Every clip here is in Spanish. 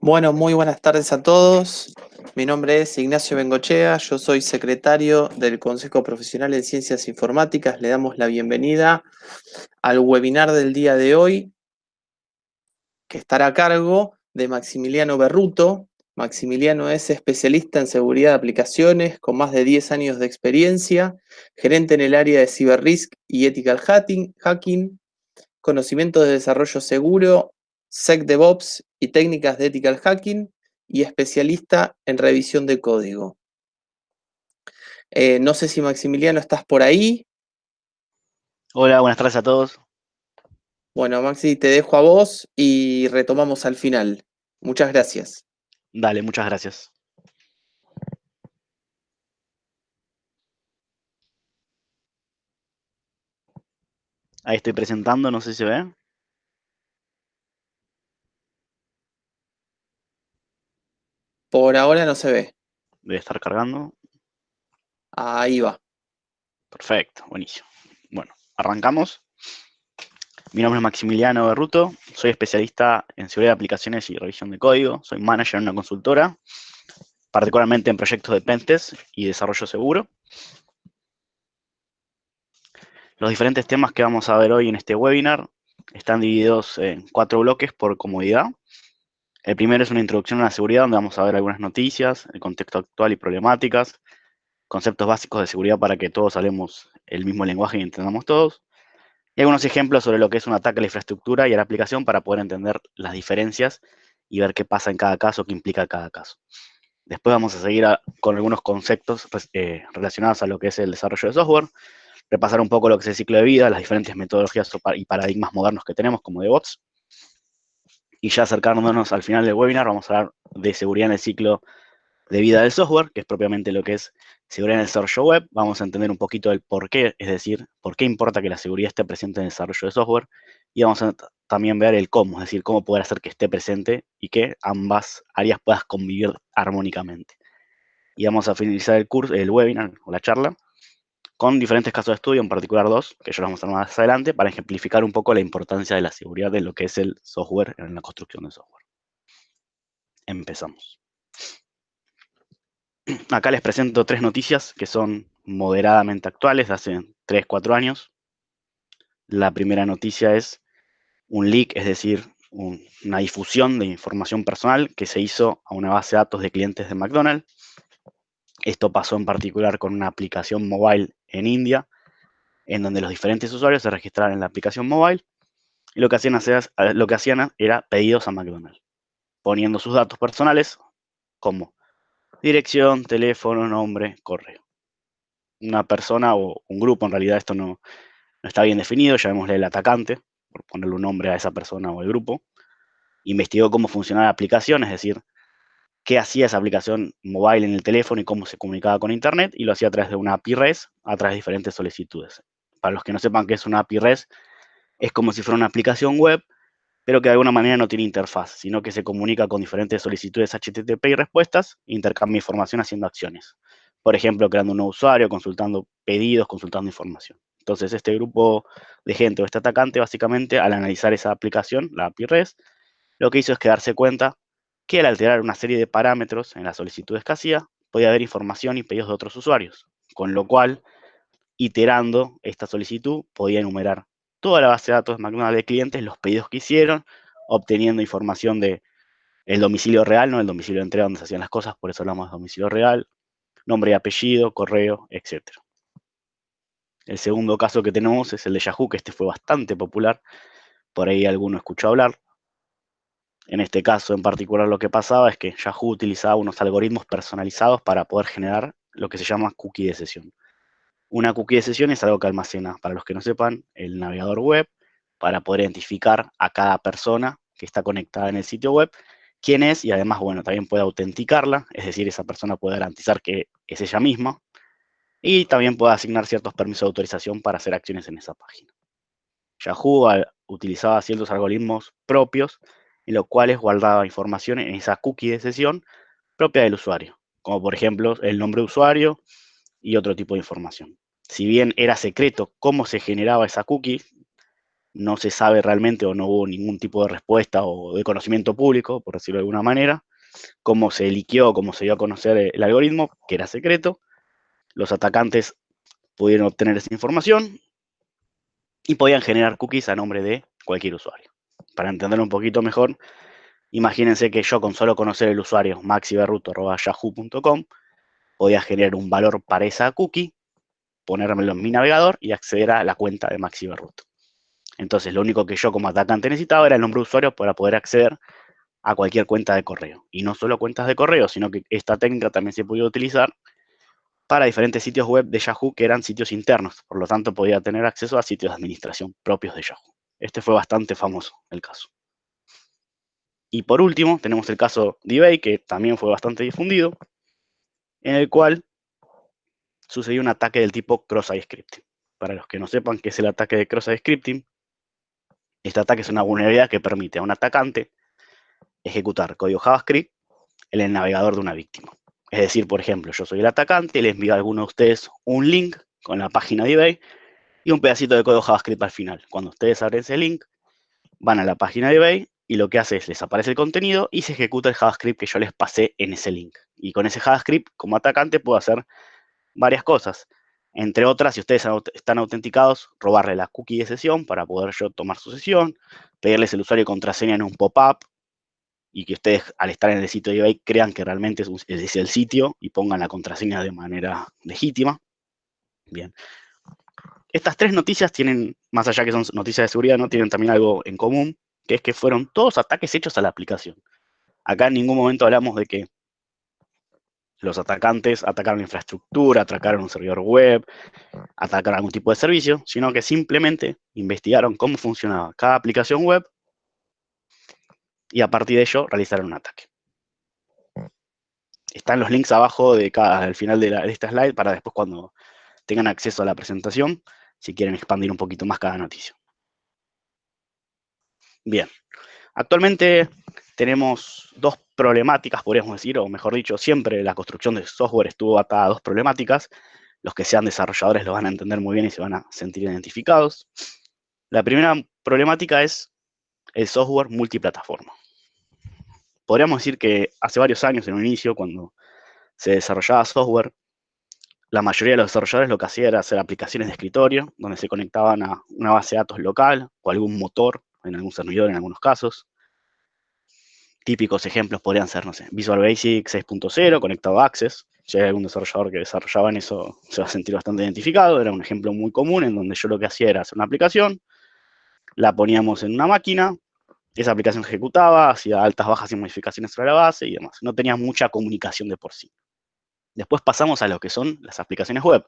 Bueno, muy buenas tardes a todos. Mi nombre es Ignacio Bengochea, yo soy secretario del Consejo Profesional en Ciencias Informáticas. Le damos la bienvenida al webinar del día de hoy, que estará a cargo de Maximiliano Berruto. Maximiliano es especialista en seguridad de aplicaciones con más de 10 años de experiencia, gerente en el área de CyberRisk y Ethical Hacking, conocimiento de desarrollo seguro, SecDevOps y técnicas de Ethical Hacking, y especialista en revisión de código. No sé si Maximiliano estás por ahí. Hola, buenas tardes a todos. Bueno, Maxi, te dejo a vos y retomamos al final. Muchas gracias. Dale, muchas gracias. Ahí estoy presentando, no sé si se ve. Por ahora no se ve. Debe estar cargando. Ahí va. Perfecto, buenísimo. Bueno, arrancamos. Mi nombre es Maximiliano Berruto, soy especialista en seguridad de aplicaciones y revisión de código. Soy manager en una consultora, particularmente en proyectos de pentest y desarrollo seguro. Los diferentes temas que vamos a ver hoy en este webinar están divididos en 4 bloques por comodidad. El primero es una introducción a la seguridad, donde vamos a ver algunas noticias, el contexto actual y problemáticas, conceptos básicos de seguridad para que todos hablemos el mismo lenguaje y entendamos todos, y algunos ejemplos sobre lo que es un ataque a la infraestructura y a la aplicación para poder entender las diferencias y ver qué pasa en cada caso, qué implica cada caso. Después vamos a seguir con algunos conceptos relacionados a lo que es el desarrollo de software, repasar un poco lo que es el ciclo de vida, las diferentes metodologías y paradigmas modernos que tenemos como DevOps, y ya acercándonos al final del webinar vamos a hablar de seguridad en el ciclo de vida del software, que es propiamente lo que es seguridad en el desarrollo web. Vamos a entender un poquito el por qué, es decir, por qué importa que la seguridad esté presente en el desarrollo de software. Y vamos a también ver el cómo, es decir, cómo poder hacer que esté presente y que ambas áreas puedan convivir armónicamente. Y vamos a finalizar el curso, el webinar o la charla, con diferentes casos de estudio, en particular 2, que yo los vamos a ver más adelante, para ejemplificar un poco la importancia de la seguridad de lo que es el software en la construcción de software. Empezamos. Acá les presento 3 noticias que son moderadamente actuales, de hace 3, 4 años. La primera noticia es un leak, es decir, una difusión de información personal que se hizo a una base de datos de clientes de McDonald's. Esto pasó en particular con una aplicación mobile en India, en donde los diferentes usuarios se registraron en la aplicación mobile y lo que hacían era pedidos a McDonald's, poniendo sus datos personales como dirección, teléfono, nombre, correo. Una persona o un grupo, en realidad esto no está bien definido, llamémosle el atacante, por ponerle un nombre a esa persona o al grupo, investigó cómo funcionaba la aplicación, es decir, qué hacía esa aplicación mobile en el teléfono y cómo se comunicaba con Internet, y lo hacía a través de una API REST, a través de diferentes solicitudes. Para los que no sepan qué es una API REST, es como si fuera una aplicación web, pero que de alguna manera no tiene interfaz, sino que se comunica con diferentes solicitudes HTTP y respuestas, e intercambia información haciendo acciones. Por ejemplo, creando un nuevo usuario, consultando pedidos, consultando información. Entonces, este grupo de gente o este atacante, básicamente, al analizar esa aplicación, la API REST, lo que hizo es que darse cuenta que al alterar una serie de parámetros en las solicitudes que hacía, podía haber información y pedidos de otros usuarios, con lo cual, iterando esta solicitud, podía enumerar toda la base de datos de McDonald's de clientes, los pedidos que hicieron, obteniendo información de el domicilio real, no el domicilio de entrega donde se hacían las cosas, por eso hablamos de domicilio real, nombre y apellido, correo, etc. El segundo caso que tenemos es el de Yahoo, que este fue bastante popular, por ahí alguno escuchó hablar. En este caso en particular lo que pasaba es que Yahoo utilizaba unos algoritmos personalizados para poder generar lo que se llama cookie de sesión. Una cookie de sesión es algo que almacena, para los que no sepan, el navegador web para poder identificar a cada persona que está conectada en el sitio web, quién es, y además, bueno, también puede autenticarla, es decir, esa persona puede garantizar que es ella misma, y también puede asignar ciertos permisos de autorización para hacer acciones en esa página. Yahoo utilizaba ciertos algoritmos propios, en los cuales guardaba información en esa cookie de sesión propia del usuario, como por ejemplo el nombre de usuario y otro tipo de información. Si bien era secreto cómo se generaba esa cookie, no se sabe realmente o no hubo ningún tipo de respuesta o de conocimiento público, por decirlo de alguna manera, cómo se liqueó, cómo se dio a conocer el algoritmo, que era secreto. Los atacantes pudieron obtener esa información y podían generar cookies a nombre de cualquier usuario. Para entenderlo un poquito mejor, imagínense que yo con solo conocer el usuario maxiberruto@yahoo.com podía generar un valor para esa cookie, ponérmelo en mi navegador y acceder a la cuenta de maxiberruto. Entonces, lo único que yo como atacante necesitaba era el nombre de usuario para poder acceder a cualquier cuenta de correo. Y no solo cuentas de correo, sino que esta técnica también se podía utilizar para diferentes sitios web de Yahoo que eran sitios internos. Por lo tanto, podía tener acceso a sitios de administración propios de Yahoo. Este fue bastante famoso, el caso. Y por último, tenemos el caso de eBay, que también fue bastante difundido, en el cual sucedió un ataque del tipo cross-site scripting. Para los que no sepan qué es el ataque de cross-site scripting, este ataque es una vulnerabilidad que permite a un atacante ejecutar código JavaScript en el navegador de una víctima. Es decir, por ejemplo, yo soy el atacante, le envío a alguno de ustedes un link con la página de eBay y un pedacito de código JavaScript al final. Cuando ustedes abren ese link, van a la página de eBay y lo que hace es les aparece el contenido y se ejecuta el JavaScript que yo les pasé en ese link. Y con ese JavaScript, como atacante, puedo hacer varias cosas. Entre otras, si ustedes están autenticados, robarle la cookie de sesión para poder yo tomar su sesión, pedirles el usuario y contraseña en un pop-up y que ustedes al estar en el sitio de eBay crean que realmente es el sitio y pongan la contraseña de manera legítima. Bien. Estas tres noticias tienen, más allá que son noticias de seguridad, ¿no? Tienen también algo en común, que es que fueron todos ataques hechos a la aplicación. Acá en ningún momento hablamos de que los atacantes atacaron la infraestructura, atacaron un servidor web, atacaron algún tipo de servicio, sino que simplemente investigaron cómo funcionaba cada aplicación web y a partir de ello realizaron un ataque. Están los links abajo al final de esta slide para después cuando tengan acceso a la presentación, si quieren expandir un poquito más cada noticia. Bien, actualmente tenemos dos problemáticas, podríamos decir, o mejor dicho, siempre la construcción de software estuvo atada a dos problemáticas. Los que sean desarrolladores lo van a entender muy bien y se van a sentir identificados. La primera problemática es el software multiplataforma. Podríamos decir que hace varios años, en un inicio, cuando se desarrollaba software, la mayoría de los desarrolladores lo que hacía era hacer aplicaciones de escritorio, donde se conectaban a una base de datos local o algún motor, en algún servidor en algunos casos. Típicos ejemplos podrían ser, no sé, Visual Basic 6.0 conectado a Access. Si hay algún desarrollador que desarrollaba en eso, se va a sentir bastante identificado. Era un ejemplo muy común en donde yo lo que hacía era hacer una aplicación, la poníamos en una máquina, esa aplicación se ejecutaba, hacía altas, bajas y modificaciones sobre la base y demás. No tenía mucha comunicación de por sí. Después pasamos a lo que son las aplicaciones web.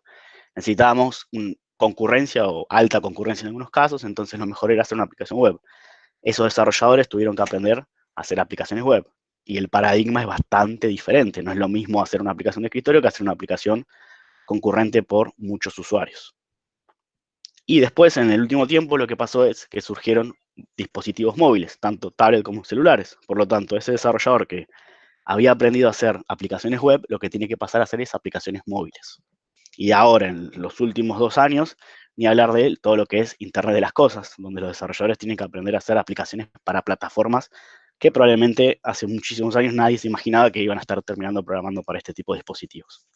Necesitábamos concurrencia o alta concurrencia en algunos casos, entonces lo mejor era hacer una aplicación web. Esos desarrolladores tuvieron que aprender a hacer aplicaciones web. Y el paradigma es bastante diferente. No es lo mismo hacer una aplicación de escritorio que hacer una aplicación concurrente por muchos usuarios. Y después, en el último tiempo, lo que pasó es que surgieron dispositivos móviles, tanto tablet como celulares. Por lo tanto, ese desarrollador que había aprendido a hacer aplicaciones web, lo que tiene que pasar a hacer es aplicaciones móviles. Y ahora, en los últimos 2 años, ni hablar de todo lo que es Internet de las Cosas, donde los desarrolladores tienen que aprender a hacer aplicaciones para plataformas que probablemente hace muchísimos años nadie se imaginaba que iban a estar terminando programando para este tipo de dispositivos.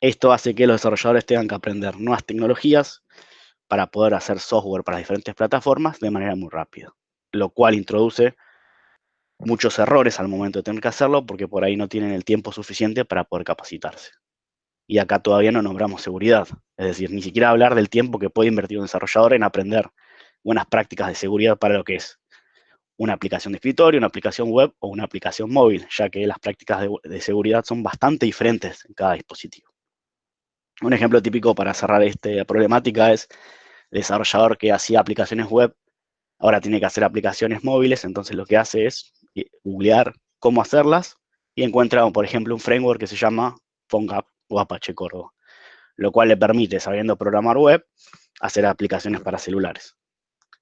Esto hace que los desarrolladores tengan que aprender nuevas tecnologías para poder hacer software para diferentes plataformas de manera muy rápida, lo cual introduce muchos errores al momento de tener que hacerlo porque por ahí no tienen el tiempo suficiente para poder capacitarse. Y acá todavía no nombramos seguridad, es decir, ni siquiera hablar del tiempo que puede invertir un desarrollador en aprender buenas prácticas de seguridad para lo que es una aplicación de escritorio, una aplicación web o una aplicación móvil, ya que las prácticas de seguridad son bastante diferentes en cada dispositivo. Un ejemplo típico para cerrar esta problemática es el desarrollador que hacía aplicaciones web, ahora tiene que hacer aplicaciones móviles, entonces lo que hace es googlear cómo hacerlas y encuentra, por ejemplo, un framework que se llama PhoneGap o Apache Córdoba, lo cual le permite, sabiendo programar web, hacer aplicaciones para celulares,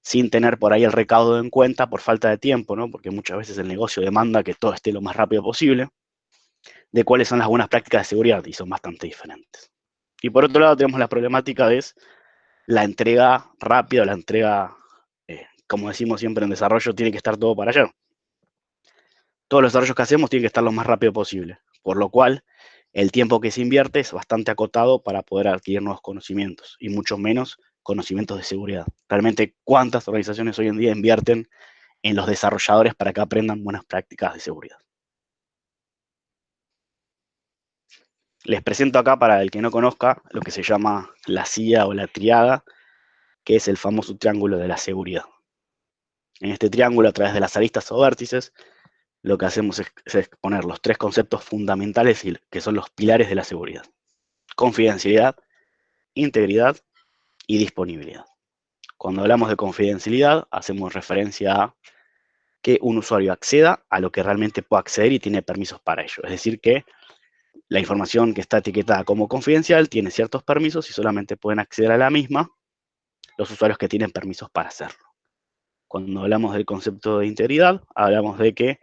sin tener por ahí el recaudo en cuenta por falta de tiempo, ¿no? Porque muchas veces el negocio demanda que todo esté lo más rápido posible, de cuáles son las buenas prácticas de seguridad, y son bastante diferentes. Y por otro lado tenemos la problemática de la entrega rápida, la entrega, como decimos siempre en desarrollo, tiene que estar todo para ayer. Todos los desarrollos que hacemos tienen que estar lo más rápido posible, por lo cual el tiempo que se invierte es bastante acotado para poder adquirir nuevos conocimientos, y mucho menos conocimientos de seguridad. Realmente, ¿cuántas organizaciones hoy en día invierten en los desarrolladores para que aprendan buenas prácticas de seguridad? Les presento acá, para el que no conozca, lo que se llama la CIA o la triada, que es el famoso triángulo de la seguridad. En este triángulo, a través de las aristas o vértices, lo que hacemos es exponer los tres conceptos fundamentales que son los pilares de la seguridad: confidencialidad, integridad y disponibilidad. Cuando hablamos de confidencialidad, hacemos referencia a que un usuario acceda a lo que realmente puede acceder y tiene permisos para ello. Es decir, que la información que está etiquetada como confidencial tiene ciertos permisos y solamente pueden acceder a la misma los usuarios que tienen permisos para hacerlo. Cuando hablamos del concepto de integridad, hablamos de que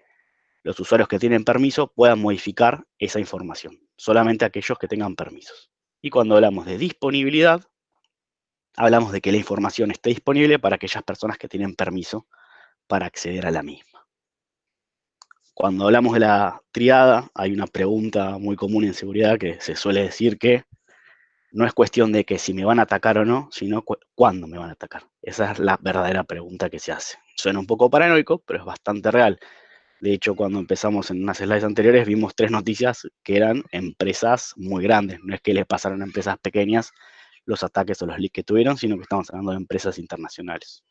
los usuarios que tienen permiso puedan modificar esa información, solamente aquellos que tengan permisos. Y cuando hablamos de disponibilidad, hablamos de que la información esté disponible para aquellas personas que tienen permiso para acceder a la misma. Cuando hablamos de la triada, hay una pregunta muy común en seguridad que se suele decir que no es cuestión de que si me van a atacar o no, sino cuándo me van a atacar. Esa es la verdadera pregunta que se hace. Suena un poco paranoico, pero es bastante real. De hecho, cuando empezamos en unas slides anteriores, vimos 3 noticias que eran empresas muy grandes. No es que les pasaron a empresas pequeñas los ataques o los leaks que tuvieron, sino que estamos hablando de empresas internacionales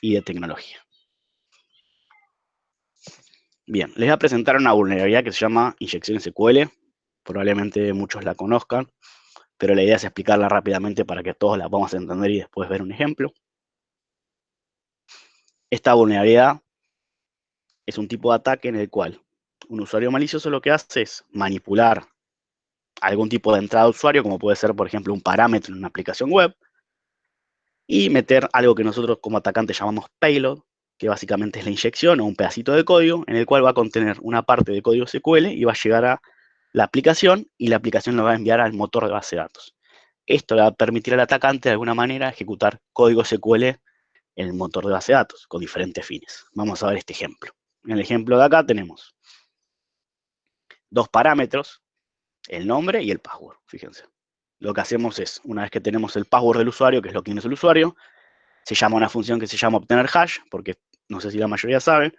y de tecnología. Bien, les voy a presentar una vulnerabilidad que se llama inyección SQL. Probablemente muchos la conozcan, pero la idea es explicarla rápidamente para que todos la podamos entender y después ver un ejemplo. Esta vulnerabilidad es un tipo de ataque en el cual un usuario malicioso lo que hace es manipular algún tipo de entrada de usuario, como puede ser, por ejemplo, un parámetro en una aplicación web, y meter algo que nosotros como atacantes llamamos payload, que básicamente es la inyección o un pedacito de código en el cual va a contener una parte de código SQL y va a llegar a la aplicación, y la aplicación lo va a enviar al motor de base de datos. Esto le va a permitir al atacante de alguna manera ejecutar código SQL en el motor de base de datos con diferentes fines. Vamos a ver este ejemplo. En el ejemplo de acá tenemos 2 parámetros, el nombre y el password, fíjense. Lo que hacemos es, una vez que tenemos el password del usuario, que es lo que es el usuario, se llama una función que se llama obtener hash, porque no sé si la mayoría sabe,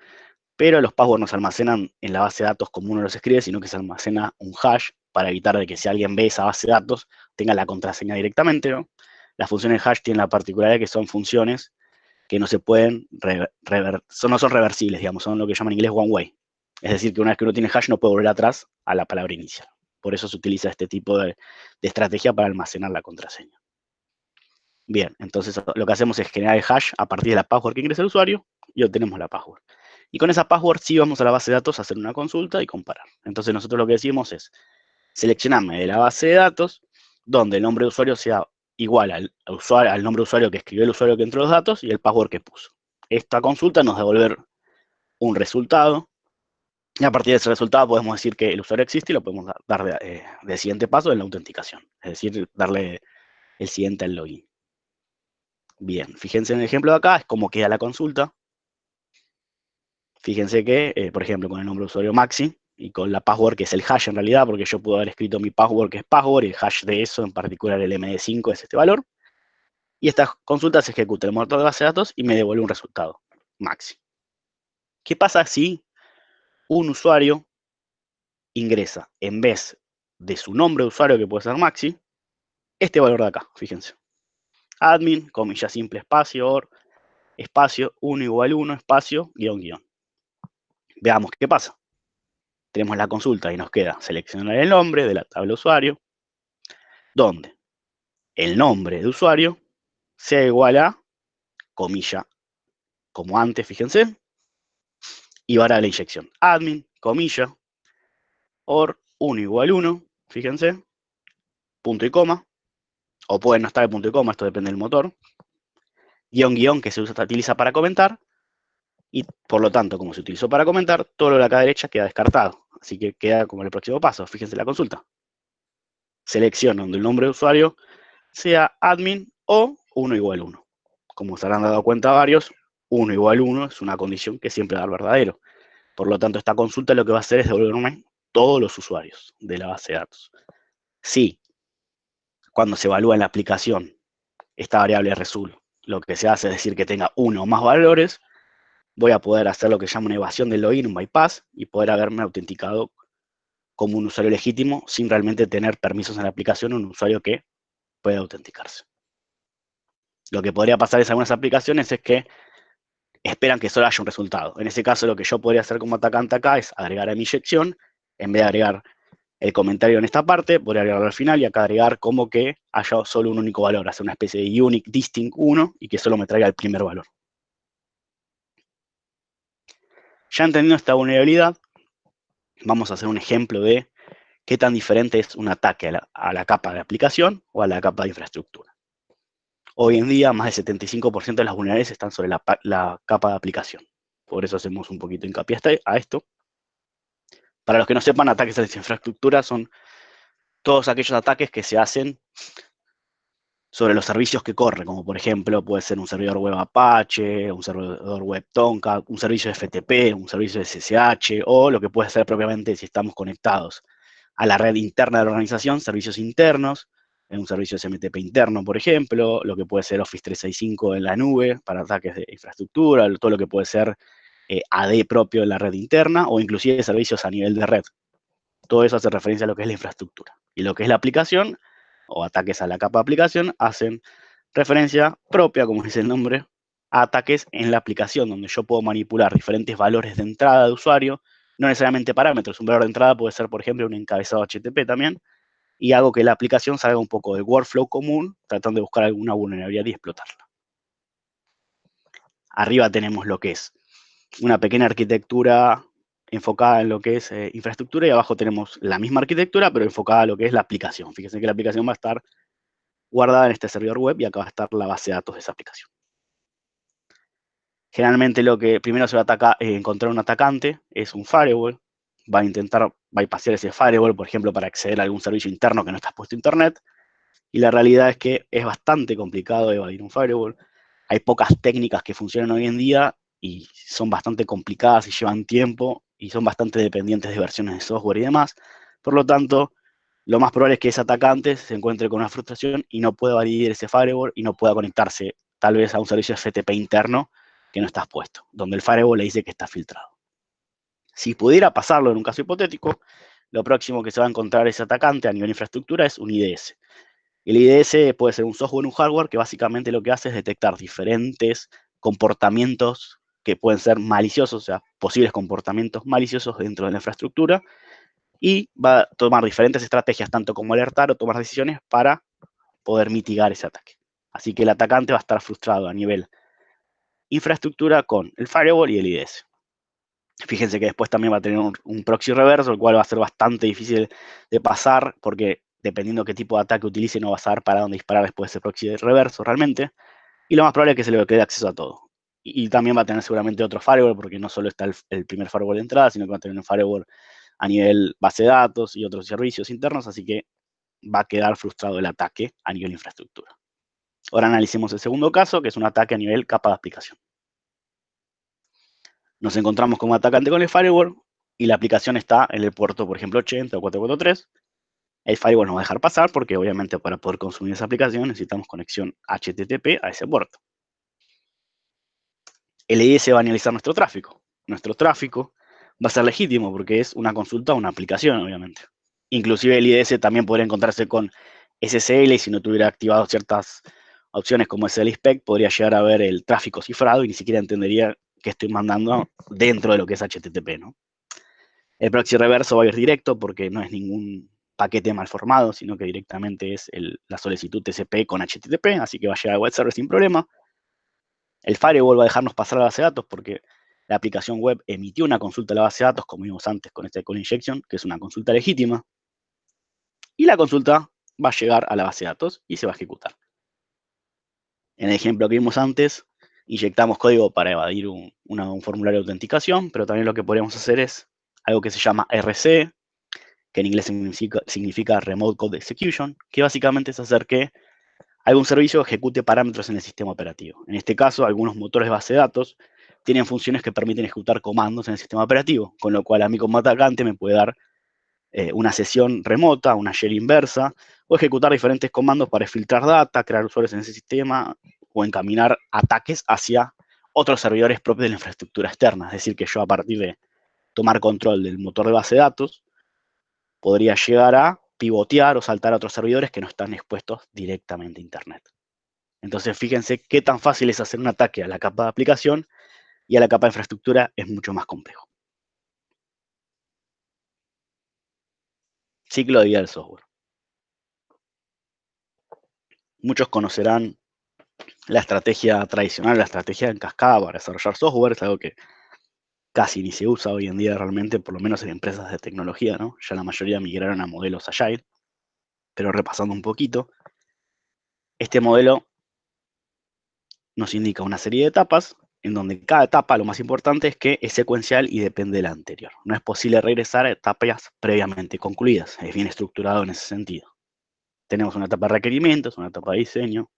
pero los passwords no se almacenan en la base de datos como uno los escribe, sino que se almacena un hash para evitar de que si alguien ve esa base de datos tenga la contraseña directamente, ¿no? Las funciones hash tienen la particularidad de que son funciones que no se pueden, no son reversibles, digamos, son lo que llaman en inglés one way. Es decir, que una vez que uno tiene hash no puede volver atrás a la palabra inicial. Por eso se utiliza este tipo de estrategia para almacenar la contraseña. Bien, entonces lo que hacemos es generar el hash a partir de la password que ingresa el usuario y obtenemos la password. Y con esa password sí vamos a la base de datos a hacer una consulta y comparar. Entonces nosotros lo que decimos es, seleccioname de la base de datos donde el nombre de usuario sea igual al nombre de usuario que escribió el usuario que entró los datos y el password que puso. Esta consulta nos va a devolver un resultado, y a partir de ese resultado podemos decir que el usuario existe y lo podemos dar de siguiente paso en la autenticación, es decir, darle el siguiente al login. Bien, fíjense en el ejemplo de acá, es cómo queda la consulta. Fíjense que, por ejemplo, con el nombre de usuario Maxi y con la password, que es el hash en realidad, porque yo puedo haber escrito mi password, que es password, y el hash de eso, en particular el MD5, es este valor. Y esta consulta se ejecuta en el motor de base de datos y me devuelve un resultado, Maxi. ¿Qué pasa si un usuario ingresa, en vez de su nombre de usuario, que puede ser Maxi, este valor de acá, fíjense? Admin, comilla simple, espacio, or, espacio, 1 igual 1, espacio, guión, guión. Veamos qué pasa. Tenemos la consulta y nos queda seleccionar el nombre de la tabla usuario, donde el nombre de usuario sea igual a, comilla, como antes, fíjense, y ahora la inyección. Admin, comilla, or 1 igual 1, fíjense, punto y coma, o puede no estar el punto y coma, esto depende del motor, guión, guión, que se utiliza para comentar, y por lo tanto, como se utilizó para comentar, todo lo de acá a la derecha queda descartado, así que queda como el próximo paso. Fíjense la consulta. Selecciono donde el nombre de usuario sea admin o 1 igual 1. Como se habrán dado cuenta varios, 1 igual 1 es una condición que siempre da el verdadero. Por lo tanto, esta consulta lo que va a hacer es devolverme todos los usuarios de la base de datos. Si cuando se evalúa en la aplicación esta variable result, lo que se hace es decir que tenga uno o más valores, voy a poder hacer lo que se llama una evasión del login, un bypass, y poder haberme autenticado como un usuario legítimo sin realmente tener permisos en la aplicación, un usuario que puede autenticarse. Lo que podría pasar en algunas aplicaciones es que esperan que solo haya un resultado. En ese caso, lo que yo podría hacer como atacante acá es agregar a mi inyección, en vez de agregar el comentario en esta parte, podría agregarlo al final y acá agregar como que haya solo un único valor, hacer una especie de unique distinct 1 y que solo me traiga el primer valor. Ya entendiendo esta vulnerabilidad, vamos a hacer un ejemplo de qué tan diferente es un ataque a la capa de aplicación o a la capa de infraestructura. Hoy en día, más del 75% de las vulnerabilidades están sobre la capa de aplicación. Por eso hacemos un poquito hincapié a esto. Para los que no sepan, ataques a la infraestructura son todos aquellos ataques que se hacen sobre los servicios que corre, como por ejemplo puede ser un servidor web Apache, un servidor web Tomcat, un servicio de FTP, un servicio de SSH, o lo que puede ser propiamente si estamos conectados a la red interna de la organización, servicios internos, en un servicio SMTP interno, por ejemplo, lo que puede ser Office 365 en la nube para ataques de infraestructura, todo lo que puede ser AD propio en la red interna, o inclusive servicios a nivel de red. Todo eso hace referencia a lo que es la infraestructura. Y lo que es la aplicación, o ataques a la capa de aplicación, hacen referencia propia, como dice el nombre, a ataques en la aplicación, donde yo puedo manipular diferentes valores de entrada de usuario, no necesariamente parámetros. Un valor de entrada puede ser, por ejemplo, un encabezado HTTP también, y hago que la aplicación salga un poco del workflow común, tratando de buscar alguna vulnerabilidad y explotarla. Arriba tenemos lo que es una pequeña arquitectura enfocada en lo que es infraestructura, y abajo tenemos la misma arquitectura, pero enfocada a lo que es la aplicación. Fíjense que la aplicación va a estar guardada en este servidor web y acá va a estar la base de datos de esa aplicación. Generalmente lo que primero se va a encontrar un atacante es un firewall, va a intentar bypassear ese firewall, por ejemplo, para acceder a algún servicio interno que no está expuesto a internet, y la realidad es que es bastante complicado evadir un firewall. Hay pocas técnicas que funcionan hoy en día y son bastante complicadas y llevan tiempo y son bastante dependientes de versiones de software y demás. Por lo tanto, lo más probable es que ese atacante se encuentre con una frustración y no pueda validar ese firewall y no pueda conectarse tal vez a un servicio FTP interno que no está expuesto, donde el firewall le dice que está filtrado. Si pudiera pasarlo en un caso hipotético, lo próximo que se va a encontrar ese atacante a nivel infraestructura es un IDS. El IDS puede ser un software o un hardware que básicamente lo que hace es detectar diferentes comportamientos que pueden ser maliciosos, o sea, posibles comportamientos maliciosos dentro de la infraestructura, y va a tomar diferentes estrategias, tanto como alertar o tomar decisiones para poder mitigar ese ataque. Así que el atacante va a estar frustrado a nivel infraestructura con el firewall y el IDS. Fíjense que después también va a tener un proxy reverso, el cual va a ser bastante difícil de pasar, porque dependiendo qué tipo de ataque utilice, no va a saber para dónde disparar después de ese proxy reverso realmente. Y lo más probable es que se le quede acceso a todo. Y también va a tener seguramente otro firewall, porque no solo está el primer firewall de entrada, sino que va a tener un firewall a nivel base de datos y otros servicios internos, así que va a quedar frustrado el ataque a nivel infraestructura. Ahora analicemos el segundo caso, que es un ataque a nivel capa de aplicación. Nos encontramos como atacante con el firewall y la aplicación está en el puerto, por ejemplo, 80 o 443. El firewall nos va a dejar pasar porque obviamente para poder consumir esa aplicación necesitamos conexión HTTP a ese puerto. El IDS va a analizar nuestro tráfico. Nuestro tráfico va a ser legítimo porque es una consulta a una aplicación, obviamente. Inclusive el IDS también podría encontrarse con SSL y si no tuviera activado ciertas opciones como SLIspec, podría llegar a ver el tráfico cifrado y ni siquiera entendería que estoy mandando dentro de lo que es HTTP, ¿no? El proxy reverso va a ir directo porque no es ningún paquete mal formado, sino que directamente es la solicitud TCP con HTTP, así que va a llegar a web server sin problema. El firewall va a dejarnos pasar a la base de datos porque la aplicación web emitió una consulta a la base de datos, como vimos antes con este call injection, que es una consulta legítima. Y la consulta va a llegar a la base de datos y se va a ejecutar. En el ejemplo que vimos antes, inyectamos código para evadir un formulario de autenticación, pero también lo que podríamos hacer es algo que se llama RC, que en inglés significa Remote Code Execution, que básicamente es hacer que algún servicio ejecute parámetros en el sistema operativo. En este caso, algunos motores de base de datos tienen funciones que permiten ejecutar comandos en el sistema operativo, con lo cual a mí como atacante me puede dar una sesión remota, una share inversa, o ejecutar diferentes comandos para filtrar data, crear usuarios en ese sistema, o encaminar ataques hacia otros servidores propios de la infraestructura externa. Es decir, que yo a partir de tomar control del motor de base de datos, podría llegar a pivotear o saltar a otros servidores que no están expuestos directamente a Internet. Entonces, fíjense qué tan fácil es hacer un ataque a la capa de aplicación y a la capa de infraestructura es mucho más complejo. Ciclo de vida del software. Muchos conocerán la estrategia tradicional, la estrategia en cascada para desarrollar software, es algo que casi ni se usa hoy en día realmente, por lo menos en empresas de tecnología, ¿no? Ya la mayoría migraron a modelos Agile, pero repasando un poquito, este modelo nos indica una serie de etapas, en donde cada etapa, lo más importante, es que es secuencial y depende de la anterior. No es posible regresar a etapas previamente concluidas, es bien estructurado en ese sentido. Tenemos una etapa de requerimientos, una etapa de diseño,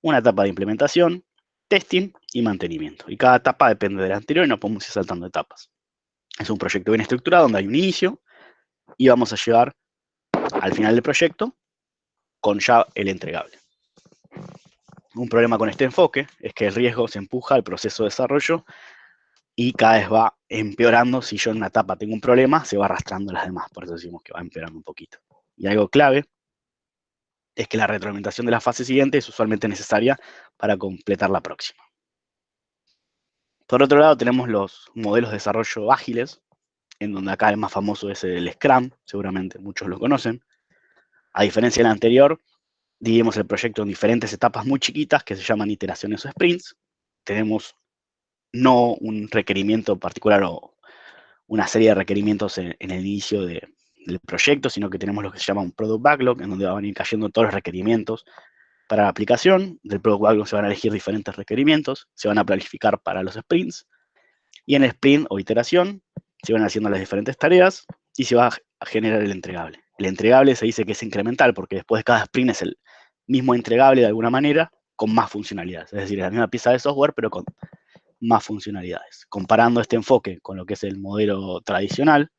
una etapa de implementación, testing y mantenimiento. Y cada etapa depende de la anterior y no podemos ir saltando etapas. Es un proyecto bien estructurado donde hay un inicio y vamos a llegar al final del proyecto con ya el entregable. Un problema con este enfoque es que el riesgo se empuja al proceso de desarrollo y cada vez va empeorando. Si yo en una etapa tengo un problema, se va arrastrando a las demás. Por eso decimos que va empeorando un poquito. Y algo clave es que la retroalimentación de la fase siguiente es usualmente necesaria para completar la próxima. Por otro lado, tenemos los modelos de desarrollo ágiles, en donde acá el más famoso es el Scrum, seguramente muchos lo conocen. A diferencia del anterior, dividimos el proyecto en diferentes etapas muy chiquitas que se llaman iteraciones o sprints. Tenemos no un requerimiento particular o una serie de requerimientos en el inicio del proyecto, sino que tenemos lo que se llama un product backlog, en donde van a ir cayendo todos los requerimientos para la aplicación. Del product backlog se van a elegir diferentes requerimientos, se van a planificar para los sprints, y en el sprint o iteración se van haciendo las diferentes tareas y se va a generar el entregable. El entregable se dice que es incremental porque después de cada sprint es el mismo entregable de alguna manera con más funcionalidades. Es decir, es la misma pieza de software pero con más funcionalidades. Comparando este enfoque con lo que es el modelo tradicional,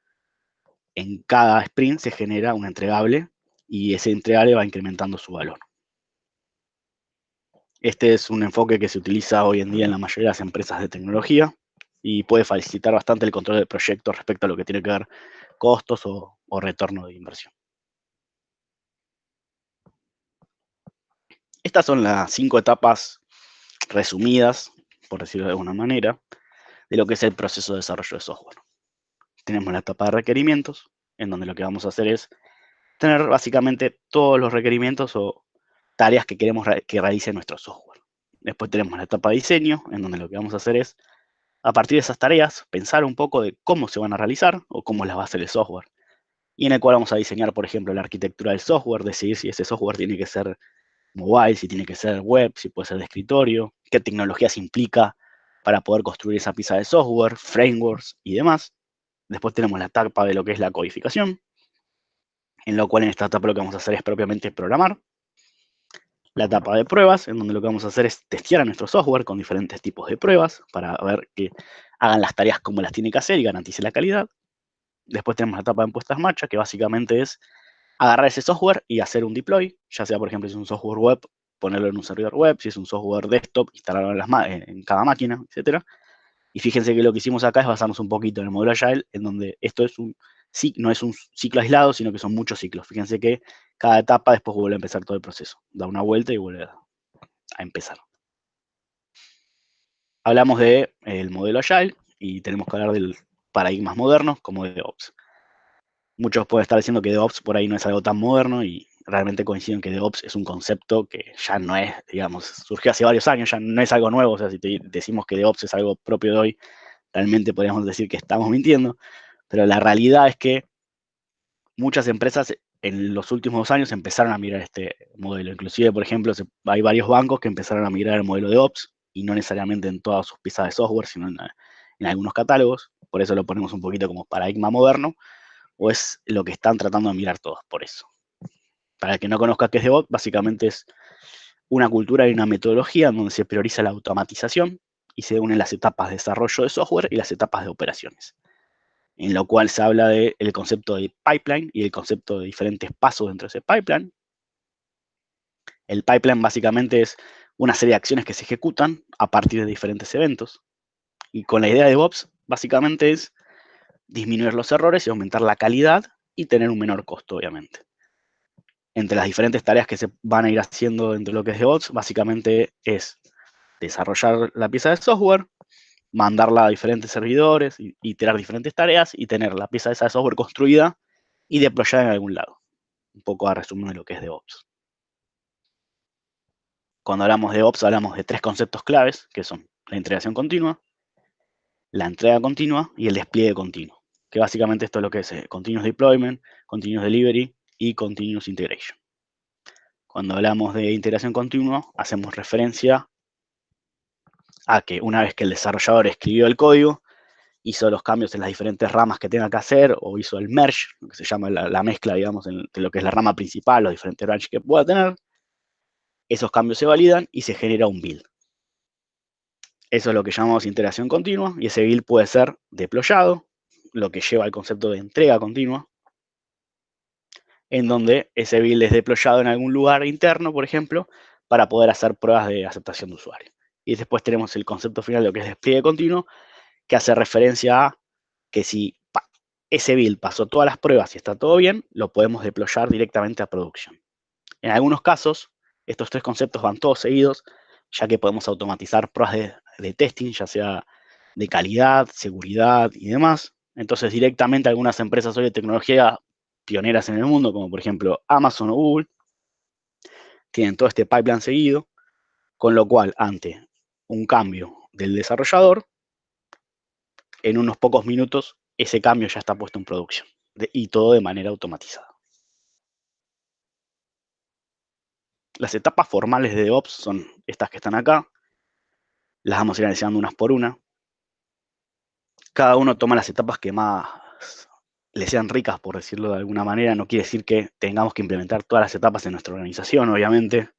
en cada sprint se genera un entregable y ese entregable va incrementando su valor. Este es un enfoque que se utiliza hoy en día en la mayoría de las empresas de tecnología y puede facilitar bastante el control del proyecto respecto a lo que tiene que ver costos o retorno de inversión. Estas son las 5 etapas resumidas, por decirlo de alguna manera, de lo que es el proceso de desarrollo de software. Tenemos la etapa de requerimientos, en donde lo que vamos a hacer es tener básicamente todos los requerimientos o tareas que queremos que realice nuestro software. Después tenemos la etapa de diseño, en donde lo que vamos a hacer es, a partir de esas tareas, pensar un poco de cómo se van a realizar o cómo las va a hacer el software. Y en el cual vamos a diseñar, por ejemplo, la arquitectura del software, decidir si ese software tiene que ser mobile, si tiene que ser web, si puede ser de escritorio, qué tecnologías implica para poder construir esa pieza de software, frameworks y demás. Después tenemos la etapa de lo que es la codificación, en lo cual en esta etapa lo que vamos a hacer es propiamente programar. La etapa de pruebas, en donde lo que vamos a hacer es testear a nuestro software con diferentes tipos de pruebas para ver que hagan las tareas como las tiene que hacer y garantice la calidad. Después tenemos la etapa de puestas en marcha, que básicamente es agarrar ese software y hacer un deploy, ya sea, por ejemplo, si es un software web, ponerlo en un servidor web, si es un software desktop, instalarlo en cada máquina, etc. Y fíjense que lo que hicimos acá es basarnos un poquito en el modelo Agile, en donde esto es no es un ciclo aislado, sino que son muchos ciclos. Fíjense que cada etapa después vuelve a empezar todo el proceso. Da una vuelta y vuelve a empezar. Hablamos del modelo Agile y tenemos que hablar de paradigmas modernos como de DevOps. Muchos pueden estar diciendo que DevOps por ahí no es algo tan moderno y realmente coincido en que DevOps es un concepto que ya no es, digamos, surgió hace varios años, ya no es algo nuevo. O sea, si decimos que DevOps es algo propio de hoy, realmente podríamos decir que estamos mintiendo, pero la realidad es que muchas empresas en los últimos 2 años empezaron a migrar este modelo. Inclusive, por ejemplo, hay varios bancos que empezaron a migrar el modelo de Ops y no necesariamente en todas sus piezas de software, sino en algunos catálogos. Por eso lo ponemos un poquito como paradigma moderno, o es lo que están tratando de mirar todos, por eso. Para el que no conozca qué es DevOps, básicamente es una cultura y una metodología en donde se prioriza la automatización y se unen las etapas de desarrollo de software y las etapas de operaciones, en lo cual se habla del concepto de pipeline y el concepto de diferentes pasos dentro de ese pipeline. El pipeline básicamente es una serie de acciones que se ejecutan a partir de diferentes eventos. Y con la idea de DevOps, básicamente es disminuir los errores y aumentar la calidad y tener un menor costo, obviamente. Entre las diferentes tareas que se van a ir haciendo dentro de lo que es DevOps, básicamente es desarrollar la pieza de software, mandarla a diferentes servidores, iterar diferentes tareas y tener la pieza esa de software construida y deployada en algún lado. Un poco a resumen de lo que es DevOps. Cuando hablamos de DevOps hablamos de 3 conceptos claves, que son la integración continua, la entrega continua y el despliegue continuo. Que básicamente esto es lo que es Continuous Deployment, Continuous Delivery y Continuous Integration. Cuando hablamos de integración continua, hacemos referencia a que una vez que el desarrollador escribió el código, hizo los cambios en las diferentes ramas que tenga que hacer, o hizo el merge, lo que se llama la mezcla, digamos, de lo que es la rama principal, los diferentes branches que pueda tener, esos cambios se validan y se genera un build. Eso es lo que llamamos integración continua, y ese build puede ser deployado, lo que lleva al concepto de entrega continua, en donde ese build es deployado en algún lugar interno, por ejemplo, para poder hacer pruebas de aceptación de usuario. Y después tenemos el concepto final de lo que es despliegue continuo, que hace referencia a que si ese build pasó todas las pruebas y está todo bien, lo podemos deployar directamente a producción. En algunos casos, estos 3 conceptos van todos seguidos, ya que podemos automatizar pruebas de testing, ya sea de calidad, seguridad y demás. Entonces, directamente algunas empresas hoy de tecnología pioneras en el mundo, como por ejemplo Amazon o Google, tienen todo este pipeline seguido, con lo cual, ante un cambio del desarrollador, en unos pocos minutos ese cambio ya está puesto en producción, y todo de manera automatizada. Las etapas formales de DevOps son estas que están acá. Las vamos a ir analizando unas por una. Cada uno toma las etapas que más le sean ricas, por decirlo de alguna manera. No quiere decir que tengamos que implementar todas las etapas en nuestra organización, obviamente.